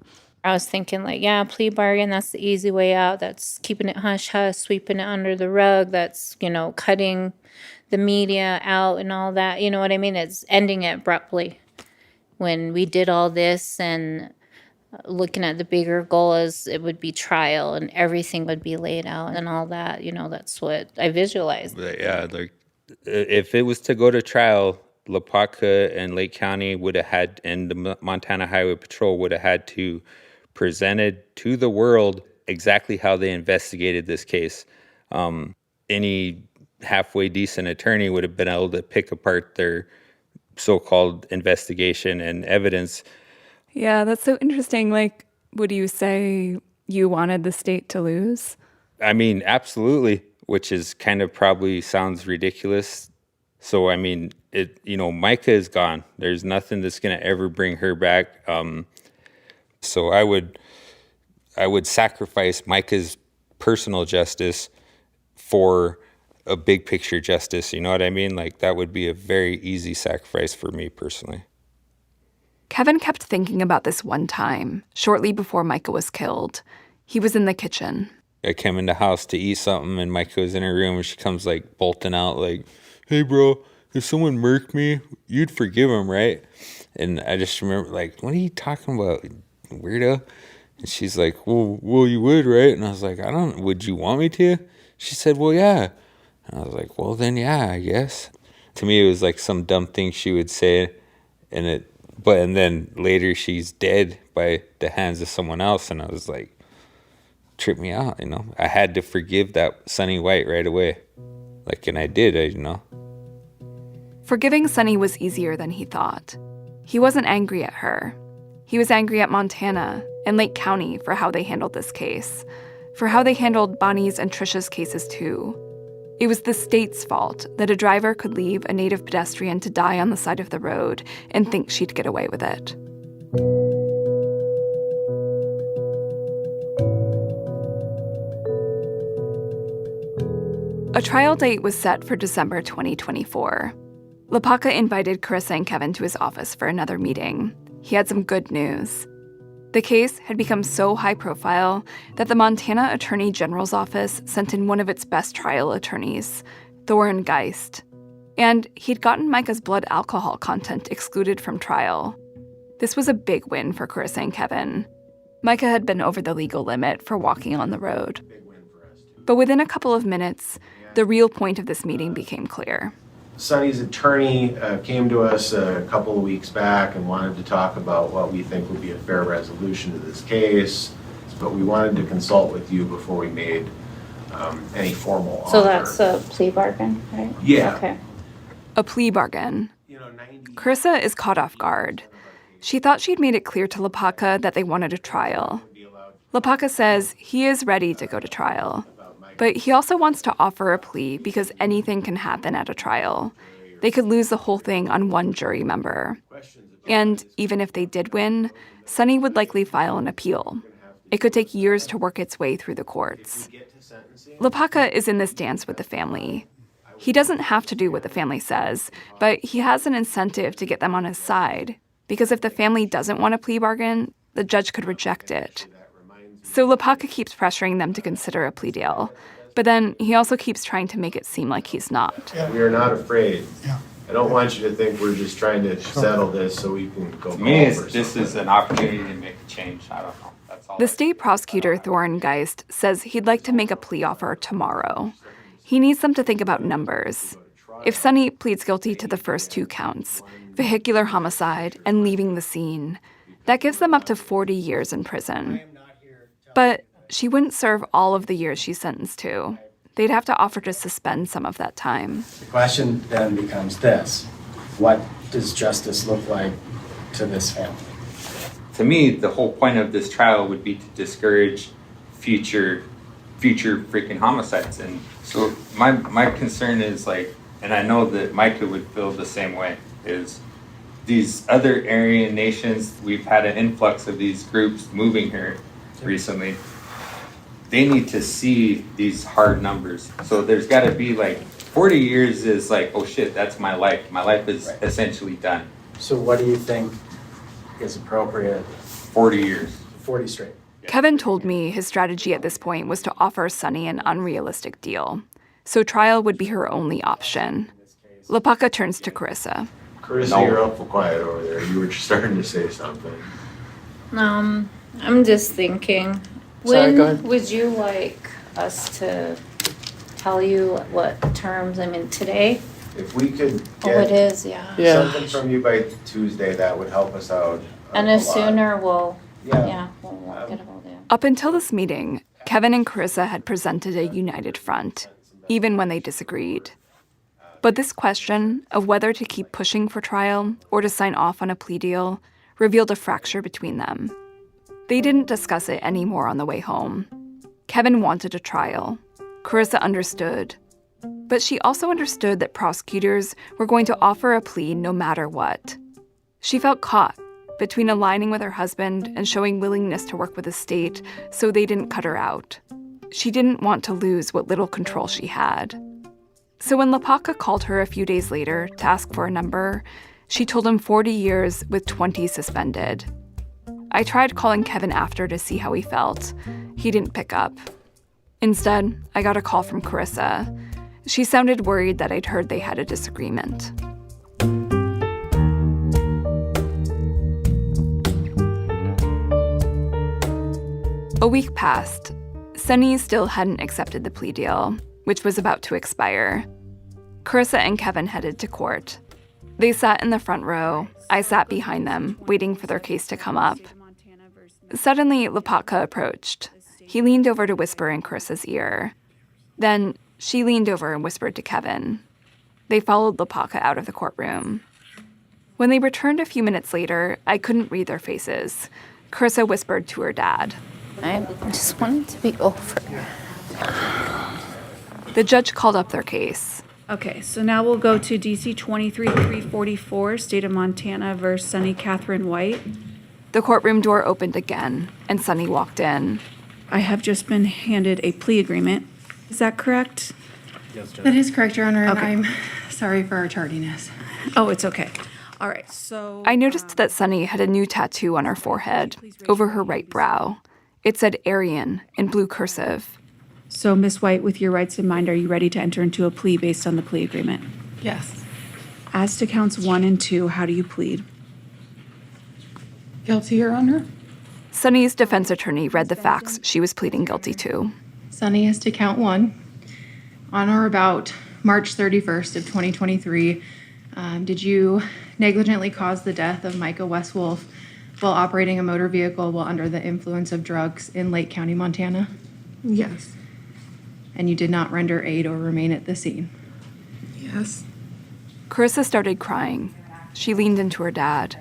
Speaker 5: I was thinking, plea bargain, that's the easy way out. That's keeping it hush-hush, sweeping it under the rug. That's, cutting the media out and all that. You know what I mean? It's ending it abruptly. When we did all this and looking at the bigger goal as it would be trial and everything would be laid out and all that, that's what I visualized.
Speaker 4: But yeah, if it was to go to trial, Lepaka and Lake County would have had, and the Montana Highway Patrol would have had to presented to the world exactly how they investigated this case. Any halfway decent attorney would have been able to pick apart their so-called investigation and evidence.
Speaker 3: Yeah, that's so interesting. Would you say you wanted the state to lose?
Speaker 4: I mean, absolutely, which is kind of probably sounds ridiculous. So, I mean, Micah is gone. There's nothing that's going to ever bring her back. So I would sacrifice Micah's personal justice for a big picture justice. You know what I mean? That would be a very easy sacrifice for me personally.
Speaker 3: Kevin kept thinking about this one time, shortly before Micah was killed. He was in the kitchen.
Speaker 4: I came in the house to eat something, and Micah was in her room, and she comes bolting out hey, bro, if someone murked me, you'd forgive him, right? And I just remember, what are you talking about, weirdo? And she's like, well, you would, right? And I was like, would you want me to? She said, well, yeah. And I was like, well, then, yeah, I guess. To me, it was like some dumb thing she would say. And then later she's dead by the hands of someone else. And I was like, trip me out, you know. I had to forgive that Sunny White right away. And I did, you know.
Speaker 3: Forgiving Sunny was easier than he thought. He wasn't angry at her. He was angry at Montana and Lake County for how they handled this case, for how they handled Bonnie's and Trisha's cases too. It was the state's fault that a driver could leave a native pedestrian to die on the side of the road and think she'd get away with it. A trial date was set for December 2024. Lepaka invited Carissa and Kevin to his office for another meeting. He had some good news. The case had become so high profile that the Montana Attorney General's office sent in one of its best trial attorneys, Thorin Geist. And he'd gotten Micah's blood alcohol content excluded from trial. This was a big win for Carissa and Kevin. Micah had been over the legal limit for walking on the road. But within a couple of minutes, the real point of this meeting became clear.
Speaker 11: Sunny's attorney came to us a couple of weeks back and wanted to talk about what we think would be a fair resolution to this case, but we wanted to consult with you before we made any formal offer.
Speaker 5: So that's a plea bargain, right?
Speaker 11: Yeah.
Speaker 5: Okay.
Speaker 3: A plea bargain. Carissa is caught off guard. She thought she'd made it clear to Lepaka that they wanted a trial. Lepaka says he is ready to go to trial. But he also wants to offer a plea because anything can happen at a trial. They could lose the whole thing on one jury member. And even if they did win, Sunny would likely file an appeal. It could take years to work its way through the courts. Lepaka is in this dance with the family. He doesn't have to do what the family says, but he has an incentive to get them on his side, because if the family doesn't want a plea bargain, the judge could reject it. So Lepaka keeps pressuring them to consider a plea deal, but then he also keeps trying to make it seem like he's not.
Speaker 11: We are not afraid. I don't want you to think we're just trying to settle this so we can go.
Speaker 4: To me, this is an opportunity to make a change. I don't know. That's all.
Speaker 3: The state prosecutor, Thorin Geist, says he'd like to make a plea offer tomorrow. He needs them to think about numbers. If Sunny pleads guilty to the first 2 counts, vehicular homicide and leaving the scene, that gives them up to 40 years in prison. But she wouldn't serve all of the years she's sentenced to. They'd have to offer to suspend some of that time.
Speaker 14: The question then becomes this: what does justice look like to this family?
Speaker 4: To me, the whole point of this trial would be to discourage future freaking homicides. And so my concern is and I know that Micah would feel the same way, is these other Aryan nations, we've had an influx of these groups moving here recently. They need to see these hard numbers. So there's got to be 40 years is oh shit, that's my life. My life is essentially done.
Speaker 14: So what do you think is appropriate?
Speaker 4: 40 years.
Speaker 14: 40 straight.
Speaker 3: Kevin told me his strategy at this point was to offer Sunny an unrealistic deal. So trial would be her only option. Lepaka turns to Carissa.
Speaker 11: Carissa, you're awful quiet over there. You were just starting to say something.
Speaker 5: I'm just thinking,
Speaker 14: Sorry, go
Speaker 5: when
Speaker 14: ahead.
Speaker 5: would you like us to tell you what terms? I mean, today?
Speaker 11: If we could
Speaker 5: Oh, it
Speaker 11: get
Speaker 5: is, yeah.
Speaker 11: something from you by Tuesday, that would help us out.
Speaker 5: And
Speaker 11: a
Speaker 5: as
Speaker 11: lot.
Speaker 5: sooner we'll
Speaker 11: Yeah.
Speaker 5: we'll get a hold of you.
Speaker 3: Up until this meeting, Kevin and Carissa had presented a united front, even when they disagreed. But this question of whether to keep pushing for trial or to sign off on a plea deal revealed a fracture between them. They didn't discuss it anymore on the way home. Kevin wanted a trial. Carissa understood. But she also understood that prosecutors were going to offer a plea no matter what. She felt caught between aligning with her husband and showing willingness to work with the state so they didn't cut her out. She didn't want to lose what little control she had. So when Lepaka called her a few days later to ask for a number, she told him 40 years with 20 suspended. I tried calling Kevin after to see how he felt. He didn't pick up. Instead, I got a call from Carissa. She sounded worried that I'd heard they had a disagreement. A week passed. Sunny still hadn't accepted the plea deal, which was about to expire. Carissa and Kevin headed to court. They sat in the front row. I sat behind them, waiting for their case to come up. Suddenly, Lopatka approached. He leaned over to whisper in Carissa's ear. Then she leaned over and whispered to Kevin. They followed Lopatka out of the courtroom. When they returned a few minutes later, I couldn't read their faces. Carissa whispered to her dad.
Speaker 5: I just want it to be over.
Speaker 3: The judge called up their case.
Speaker 15: Okay, so now we'll go to DC 23-344, State of Montana versus Sunny Catherine White.
Speaker 3: The courtroom door opened again, and Sunny walked in.
Speaker 15: I have just been handed a plea agreement. Is that correct?
Speaker 16: Yes, Judge. That is correct, Your Honor, and
Speaker 15: Okay.
Speaker 16: I'm sorry for our tardiness.
Speaker 15: Oh, it's okay. All right, so...
Speaker 3: I noticed that Sunny had a new tattoo on her forehead, over her right brow. It said Aryan in blue cursive.
Speaker 15: So, Ms. White, with your rights in mind, are you ready to enter into a plea based on the plea agreement?
Speaker 16: Yes.
Speaker 15: As to counts 1 and 2, how do you plead?
Speaker 16: Guilty, Your Honor.
Speaker 3: Sunny's defense attorney read the facts she was pleading guilty to.
Speaker 16: Sunny is to count 1. On or about March 31st of 2023, did you negligently cause the death of Mika Westwolf while operating a motor vehicle while under the influence of drugs in Lake County, Montana?
Speaker 17: Yes.
Speaker 16: And you did not render aid or remain at the scene?
Speaker 17: Yes.
Speaker 3: Carissa started crying. She leaned into her dad.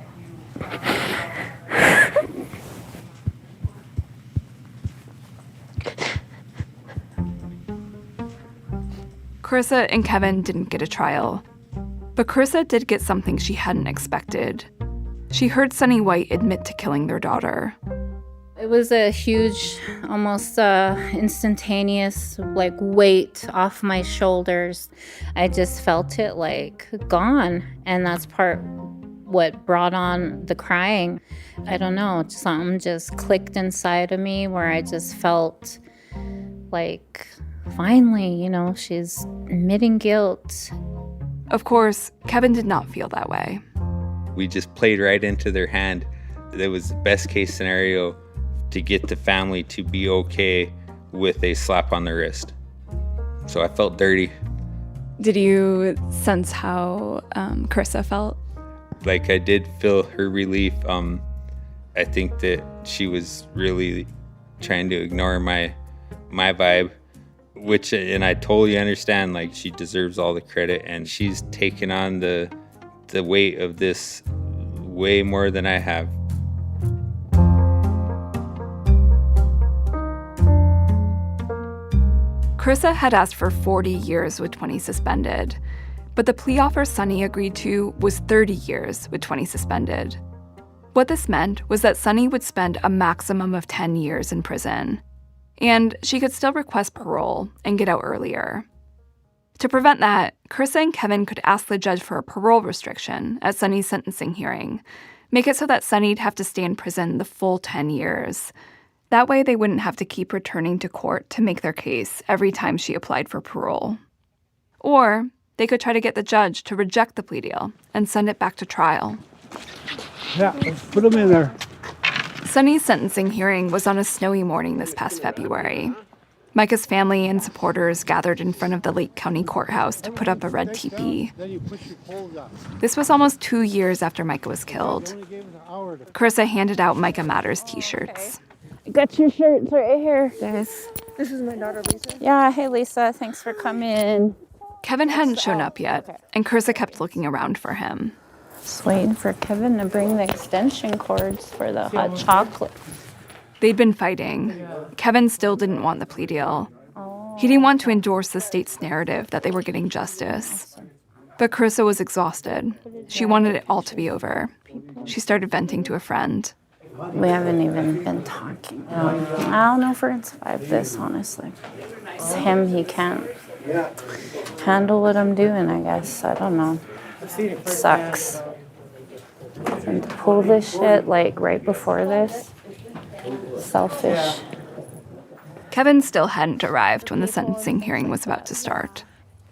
Speaker 3: Carissa and Kevin didn't get a trial. But Carissa did get something she hadn't expected. She heard Sunny White admit to killing their daughter.
Speaker 5: It was a huge, almost instantaneous, weight off my shoulders. I just felt it, gone. And that's what brought on the crying. I don't know, something just clicked inside of me where I just felt finally, she's admitting guilt.
Speaker 3: Of course, Kevin did not feel that way.
Speaker 4: We just played right into their hand. It was the best case scenario to get the family to be okay with a slap on the wrist. So I felt dirty.
Speaker 3: Did you sense how Carissa felt?
Speaker 4: I did feel her relief. I think that she was really trying to ignore my vibe, and I totally understand, she deserves all the credit, and she's taken on the weight of this way more than I have.
Speaker 3: Carissa had asked for 40 years with 20 suspended, but the plea offer Sunny agreed to was 30 years with 20 suspended. What this meant was that Sunny would spend a maximum of 10 years in prison, and she could still request parole and get out earlier. To prevent that, Carissa and Kevin could ask the judge for a parole restriction at Sunny's sentencing hearing, make it so that Sunny'd have to stay in prison the full 10 years. That way they wouldn't have to keep returning to court to make their case every time she applied for parole. Or they could try to get the judge to reject the plea deal and send it back to trial.
Speaker 18: Yeah, put them in there.
Speaker 3: Sunny's sentencing hearing was on a snowy morning this past February. Micah's family and supporters gathered in front of the Lake County Courthouse to put up a red teepee. This was almost 2 years after Micah was killed. Carissa handed out Micah Matters t-shirts.
Speaker 5: I got your shirts right here, guys.
Speaker 17: This is my daughter, Lisa.
Speaker 5: Yeah, hey, Lisa. Thanks for coming.
Speaker 3: Kevin hadn't shown up yet, and Carissa kept looking around for him.
Speaker 5: Just waiting for Kevin to bring the extension cords for the hot chocolate.
Speaker 3: They'd been fighting. Kevin still didn't want the plea deal. He didn't want to endorse the state's narrative that they were getting justice. But Carissa was exhausted. She wanted it all to be over. She started venting to a friend.
Speaker 5: We haven't even been talking. I don't know if we're going to survive this, honestly. It's him, he can't handle what I'm doing, I guess. I don't know. It sucks. And to pull this shit, right before this, selfish.
Speaker 3: Kevin still hadn't arrived when the sentencing hearing was about to start.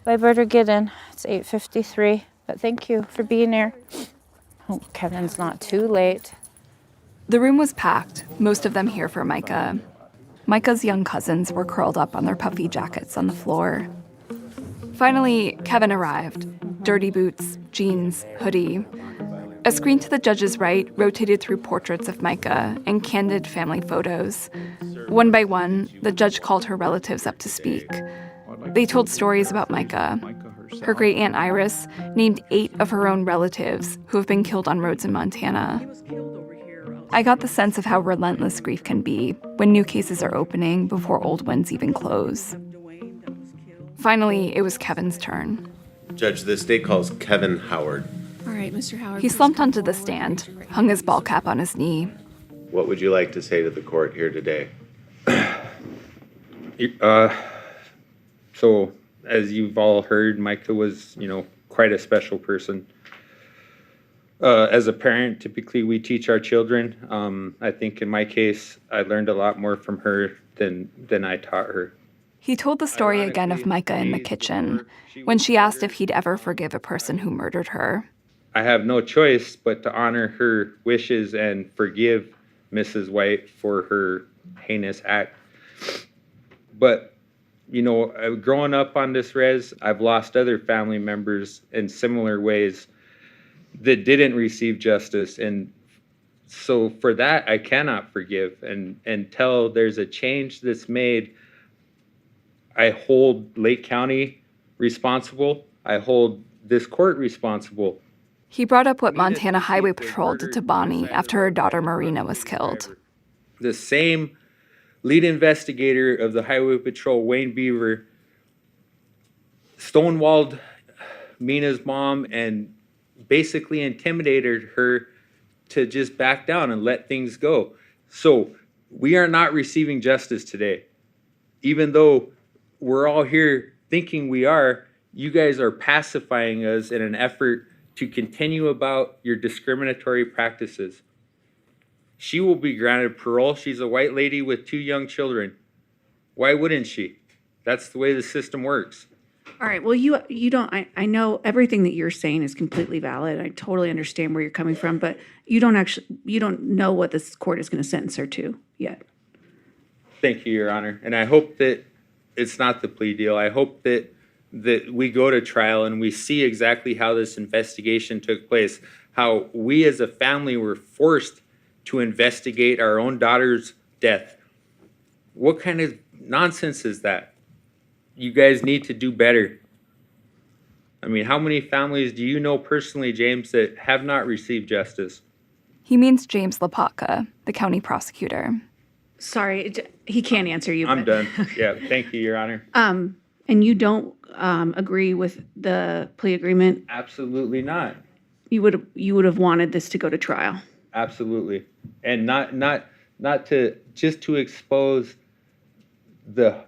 Speaker 5: I better get in. It's 8:53, but thank you for being here. Hope Kevin's not too late.
Speaker 3: The room was packed, most of them here for Micah. Micah's young cousins were curled up on their puffy jackets on the floor. Finally, Kevin arrived. Dirty boots, jeans, hoodie. A screen to the judge's right rotated through portraits of Micah and candid family photos. One by one, the judge called her relatives up to speak. They told stories about Micah. Her great-aunt Iris named 8 of her own relatives who have been killed on roads in Montana. I got the sense of how relentless grief can be when new cases are opening before old ones even close. Finally, it was Kevin's turn.
Speaker 13: Judge, the state calls Kevin Howard.
Speaker 15: All right, Mr. Howard.
Speaker 3: He slumped onto the stand, hung his ball cap on his knee.
Speaker 13: What would you like to say to the court here today?
Speaker 4: So, as you've all heard, Micah was, quite a special person. As a parent, typically we teach our children. I think in my case, I learned a lot more from her than I taught her.
Speaker 3: He told the story again of Micah in the kitchen when she asked if he'd ever forgive a person who murdered her.
Speaker 4: I have no choice but to honor her wishes and forgive Mrs. White for her heinous act. But, growing up on this res, I've lost other family members in similar ways that didn't receive justice. And so for that, I cannot forgive. And until there's a change that's made, I hold Lake County responsible. I hold this court responsible.
Speaker 3: He brought up what Montana Highway Patrol did to Bonnie after her daughter Marina was killed.
Speaker 4: The same lead investigator of the Highway Patrol, Wayne Beaver, stonewalled Mina's mom and basically intimidated her to just back down and let things go. So we are not receiving justice today. Even though we're all here thinking we are, you guys are pacifying us in an effort to continue about your discriminatory practices. She will be granted parole. She's a white lady with 2 young children. Why wouldn't she? That's the way the system works.
Speaker 15: All right. Well, you don't. I know everything that you're saying is completely valid. I totally understand where you're coming from, but you don't know what this court is going to sentence her to yet.
Speaker 4: Thank you, Your Honor. And I hope that it's not the plea deal. I hope that we go to trial and we see exactly how this investigation took place, how we as a family were forced to investigate our own daughter's death. What kind of nonsense is that? You guys need to do better. I mean, how many families do you know personally, James, that have not received justice?
Speaker 3: He means James Lapaka, the county prosecutor.
Speaker 15: Sorry, he can't answer you.
Speaker 4: I'm done. Yeah, thank you, Your Honor.
Speaker 15: And you don't agree with the plea agreement?
Speaker 4: Absolutely not.
Speaker 15: You would have wanted this to go to trial.
Speaker 4: Absolutely, and not to just to expose the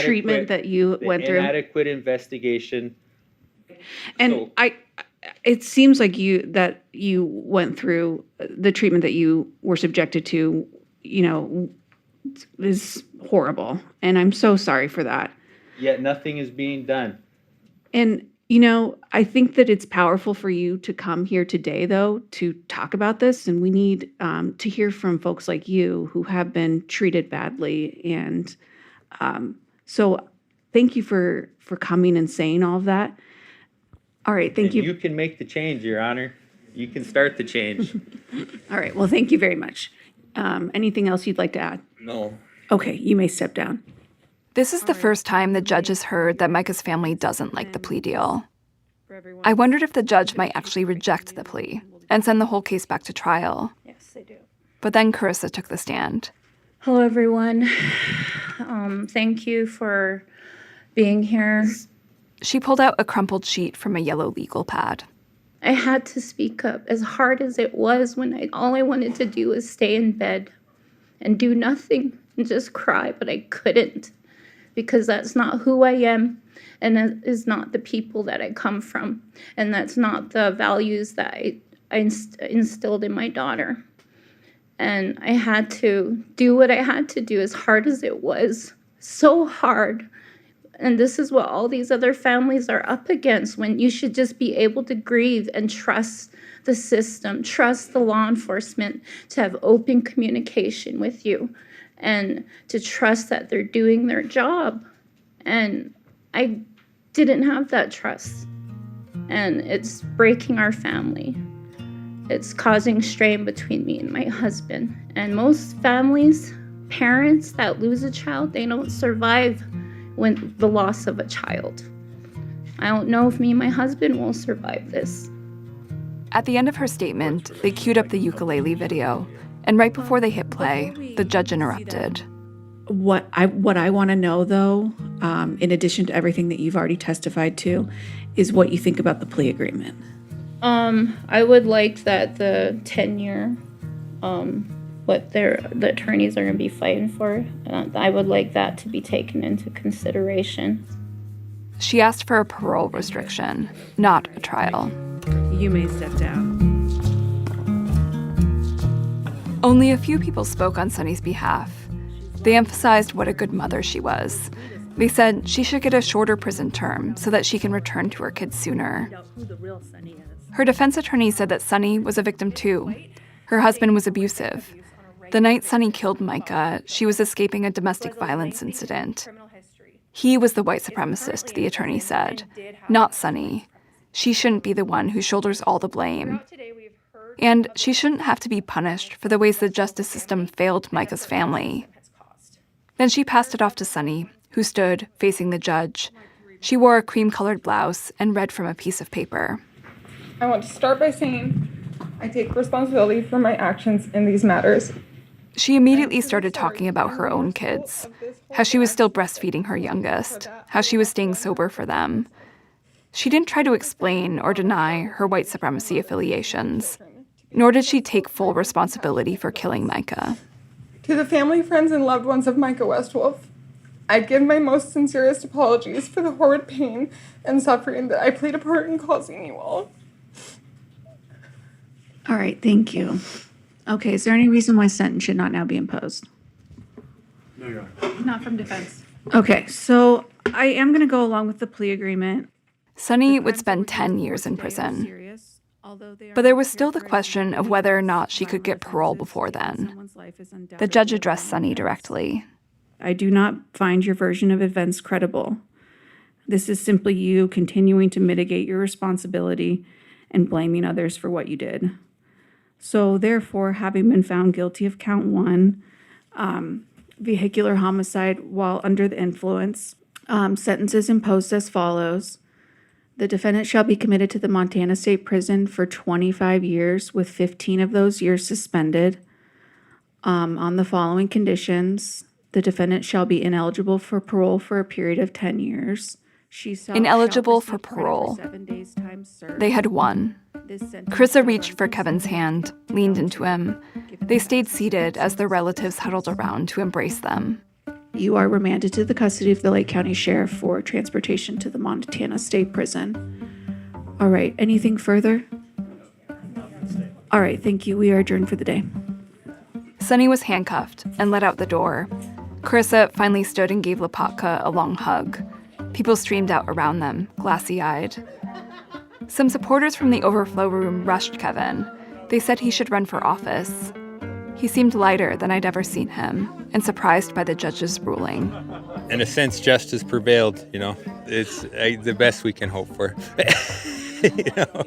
Speaker 15: treatment that you went through.
Speaker 4: Inadequate investigation.
Speaker 15: And it seems like you went through the treatment that you were subjected to, is horrible. And I'm so sorry for that.
Speaker 4: Yet nothing is being done.
Speaker 15: And, I think that it's powerful for you to come here today, though, to talk about this. And we need to hear from folks like you who have been treated badly. And so thank you for coming and saying all of that. All right, thank you.
Speaker 4: You can make the change, Your Honor. You can start the change.
Speaker 15: All right, well, thank you very much. Anything else you'd like to add?
Speaker 4: No.
Speaker 15: Okay, you may step down.
Speaker 3: This is the first time the judge has heard that Micah's family doesn't like the plea deal. I wondered if the judge might actually reject the plea and send the whole case back to trial.
Speaker 15: Yes, they do.
Speaker 3: But then Carissa took the stand.
Speaker 5: Hello, everyone. Thank you for being here.
Speaker 3: She pulled out a crumpled sheet from a yellow legal pad.
Speaker 5: I had to speak up, as hard as it was when all I wanted to do was stay in bed and do nothing and just cry, but I couldn't, because that's not who I am, and that is not the people that I come from, and that's not the values that I instilled in my daughter. And I had to do what I had to do, as hard as it was. So hard. And this is what all these other families are up against, when you should just be able to grieve and trust the system, trust the law enforcement to have open communication with you. and to trust that they're doing their job. And I didn't have that trust. And it's breaking our family. It's causing strain between me and my husband. And most families, parents that lose a child, they don't survive when the loss of a child. I don't know if me and my husband will survive this.
Speaker 3: At the end of her statement, they queued up the ukulele video. And right before they hit play, the judge interrupted.
Speaker 15: What I want to know, though, in addition to everything that you've already testified to, is what you think about the plea agreement.
Speaker 5: I would like that the 10-year, what the attorneys are going to be fighting for, I would like that to be taken into consideration.
Speaker 3: She asked for a parole restriction, not a trial.
Speaker 15: You may step down.
Speaker 3: Only a few people spoke on Sunny's behalf. They emphasized what a good mother she was. They said she should get a shorter prison term so that she can return to her kids sooner. Her defense attorney said that Sunny was a victim too. Her husband was abusive. The night Sunny killed Mika, she was escaping a domestic violence incident. He was the white supremacist, the attorney said, not Sunny. She shouldn't be the one who shoulders all the blame. And she shouldn't have to be punished for the ways the justice system failed Micah's family. Then she passed it off to Sunny, who stood facing the judge. She wore a cream-colored blouse and read from a piece of paper.
Speaker 16: I want to start by saying I take responsibility for my actions in these matters.
Speaker 3: She immediately started talking about her own kids, how she was still breastfeeding her youngest, how she was staying sober for them. She didn't try to explain or deny her white supremacy affiliations, nor did she take full responsibility for killing Mika.
Speaker 16: To the family, friends, and loved ones of Mika Westwolf, I give my most sincerest apologies for the horrid pain and suffering that I played a part in causing you all.
Speaker 15: All right, thank you. Okay, is there any reason why sentence should not now be imposed?
Speaker 18: No, Your Honor.
Speaker 16: Not from defense.
Speaker 15: Okay, so I am going to go along with the plea agreement.
Speaker 3: Sunny would spend 10 years in prison. But there was still the question of whether or not she could get parole before then. The judge addressed Sunny directly.
Speaker 15: I do not find your version of events credible. This is simply you continuing to mitigate your responsibility and blaming others for what you did. So therefore, having been found guilty of count 1, vehicular homicide while under the influence, sentences imposed as follows. The defendant shall be committed to the Montana State Prison for 25 years with 15 of those years suspended. On the following conditions, the defendant shall be ineligible for parole for a period of 10 years.
Speaker 3: Ineligible for parole. They had won. Carissa reached for Kevin's hand, leaned into him. They stayed seated as their relatives huddled around to embrace them.
Speaker 15: You are remanded to the custody of the Lake County Sheriff for transportation to the Montana State Prison. All right, anything further? All right, thank you. We are adjourned for the day.
Speaker 3: Sunny was handcuffed and led out the door. Carissa finally stood and gave Lopatka a long hug. People streamed out around them, glassy-eyed. Some supporters from the overflow room rushed Kevin. They said he should run for office. He seemed lighter than I'd ever seen him, and surprised by the judge's ruling.
Speaker 4: In a sense, justice prevailed, you know. It's the best we can hope for. You know?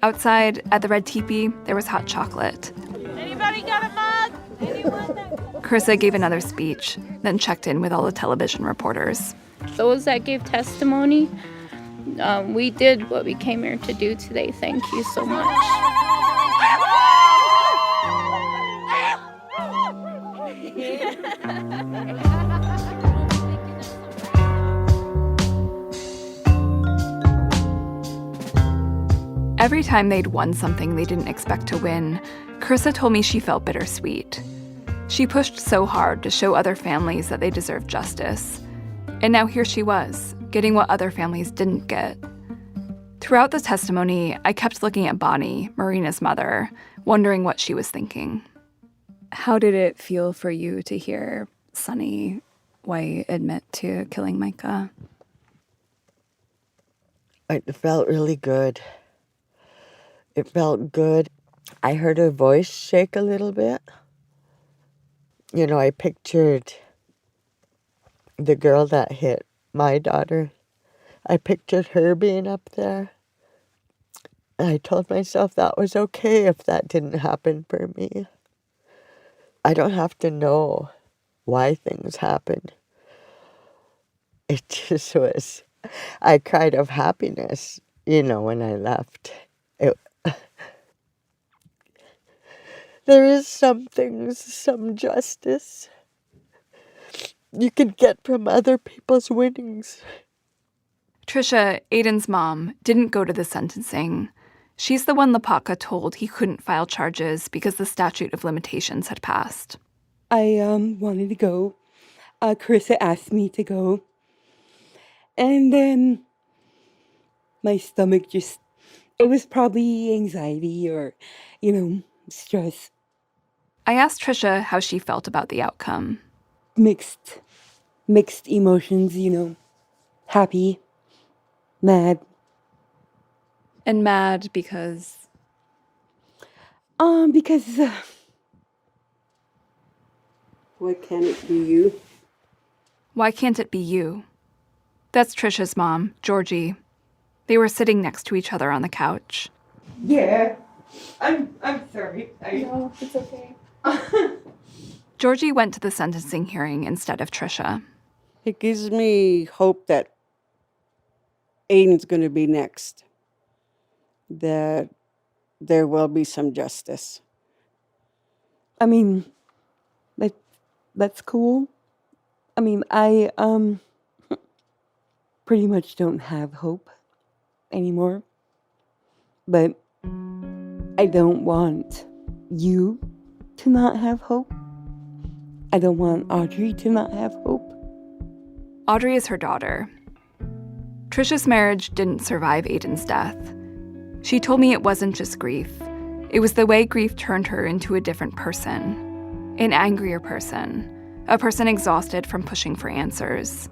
Speaker 3: Outside, at the Red Teepee, there was hot chocolate.
Speaker 12: Anybody got a mug? Anyone?
Speaker 3: Carissa gave another speech, then checked in with all the television reporters.
Speaker 5: Those that gave testimony, we did what we came here to do today. Thank you so much.
Speaker 3: Every time they'd won something they didn't expect to win, Carissa told me she felt bittersweet. She pushed so hard to show other families that they deserved justice. And now here she was, getting what other families didn't get. Throughout the testimony, I kept looking at Bonnie, Marina's mother, wondering what she was thinking. How did it feel for you to hear Sunny White admit to killing Mika?
Speaker 9: It felt really good. It felt good. I heard her voice shake a little bit. I pictured the girl that hit my daughter. I pictured her being up there. I told myself that was okay if that didn't happen for me. I don't have to know why things happened. It just was, I cried of happiness, when I left. There is some things, some justice you can get from other people's winnings.
Speaker 3: Trisha, Aiden's mom, didn't go to the sentencing. She's the one Lepaka told he couldn't file charges because the statute of limitations had passed.
Speaker 10: I wanted to go. Carissa asked me to go. And then my stomach just, it was probably anxiety or, stress.
Speaker 3: I asked Trisha how she felt about the outcome.
Speaker 10: Mixed emotions, happy, mad.
Speaker 3: And mad because?
Speaker 10: Because, why can't it be you?
Speaker 3: Why can't it be you? That's Trisha's mom, Georgie. They were sitting next to each other on the couch.
Speaker 10: Yeah, I'm sorry.
Speaker 17: No, it's okay.
Speaker 3: Georgie went to the sentencing hearing instead of Trisha.
Speaker 19: It gives me hope that Aiden's going to be next, that there will be some justice.
Speaker 10: I mean, that's cool. I mean, I pretty much don't have hope anymore. But I don't want you to not have hope. I don't want Audrey to not have hope.
Speaker 3: Audrey is her daughter. Trisha's marriage didn't survive Aiden's death. She told me it wasn't just grief. It was the way grief turned her into a different person, an angrier person, a person exhausted from pushing for answers.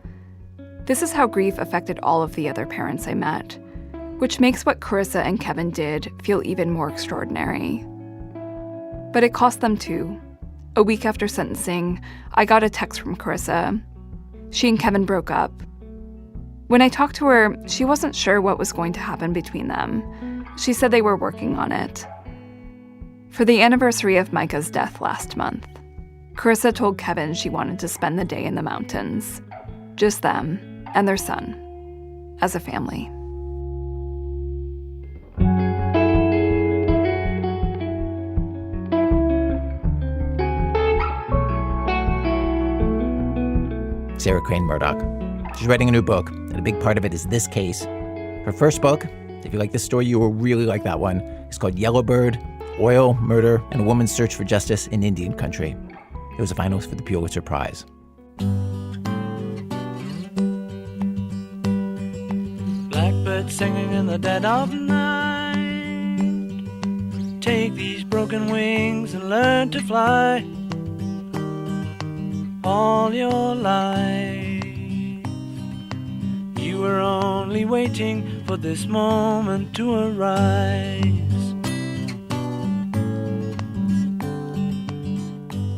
Speaker 3: This is how grief affected all of the other parents I met, which makes what Carissa and Kevin did feel even more extraordinary. But it cost them too. A week after sentencing, I got a text from Carissa. She and Kevin broke up. When I talked to her, she wasn't sure what was going to happen between them. She said they were working on it. For the anniversary of Micah's death last month, Carissa told Kevin she wanted to spend the day in the mountains. Just them and their son, as a family.
Speaker 2: Sarah Crane Murdoch. She's writing a new book, and a big part of it is this case. Her first book, if you like this story, you will really like that one. It's called Yellowbird, Oil, Murder, and a Woman's Search for Justice in Indian Country. It was a finalist for the Pulitzer Prize.
Speaker 20: Blackbird singing in the dead of night. Take these broken wings and learn to fly. All your life, you were only waiting for this moment to arise.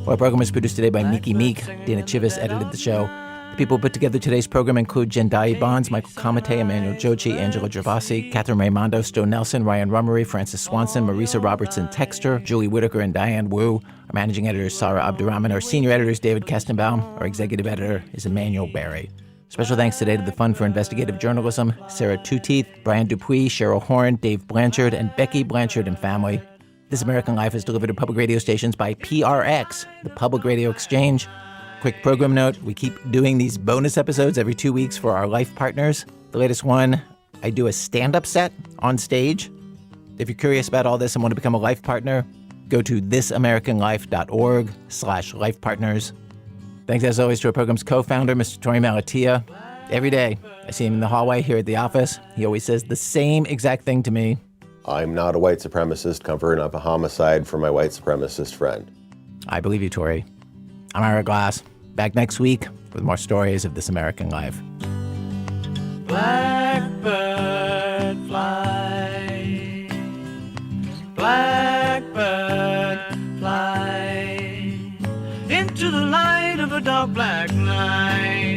Speaker 2: Our program was produced today by Miki Meek. Dana Chivas edited the show. The people who put together today's program include Jendai Bonds, Michael Kamate, Emmanuel Jochi, Angela Gervasi, Catherine Raimondo, Stowe Nelson, Ryan Rummery, Francis Swanson, Marisa Robertson Texter, Julie Whitaker, and Diane Wu. Our managing editor is Sarah Abdurrahman. Our senior editor is David Kestenbaum. Our executive editor is Emmanuel Barry. Special thanks today to the Fund for Investigative Journalism, Sarah Tooteeth, Brian Dupuis, Cheryl Horn, Dave Blanchard, and Becky Blanchard and family. This American Life is delivered to public radio stations by PRX, the Public Radio Exchange. Quick program note, we keep doing these bonus episodes every 2 weeks for our life partners. The latest one, I do a stand-up set on stage. If you're curious about all this and want to become a life partner, go to thisamericanlife.org/lifepartners. Thanks as always to our program's co-founder, Mr. Tori Malatia. Every day, I see him in the hallway here at the office. He always says the same exact thing to me.
Speaker 13: I'm not a white supremacist covering up a homicide for my white supremacist friend.
Speaker 2: I believe you, Tori. I'm Ira Glass. Back next week with more stories of This American Life.
Speaker 20: Blackbird fly, blackbird fly into the dark black night.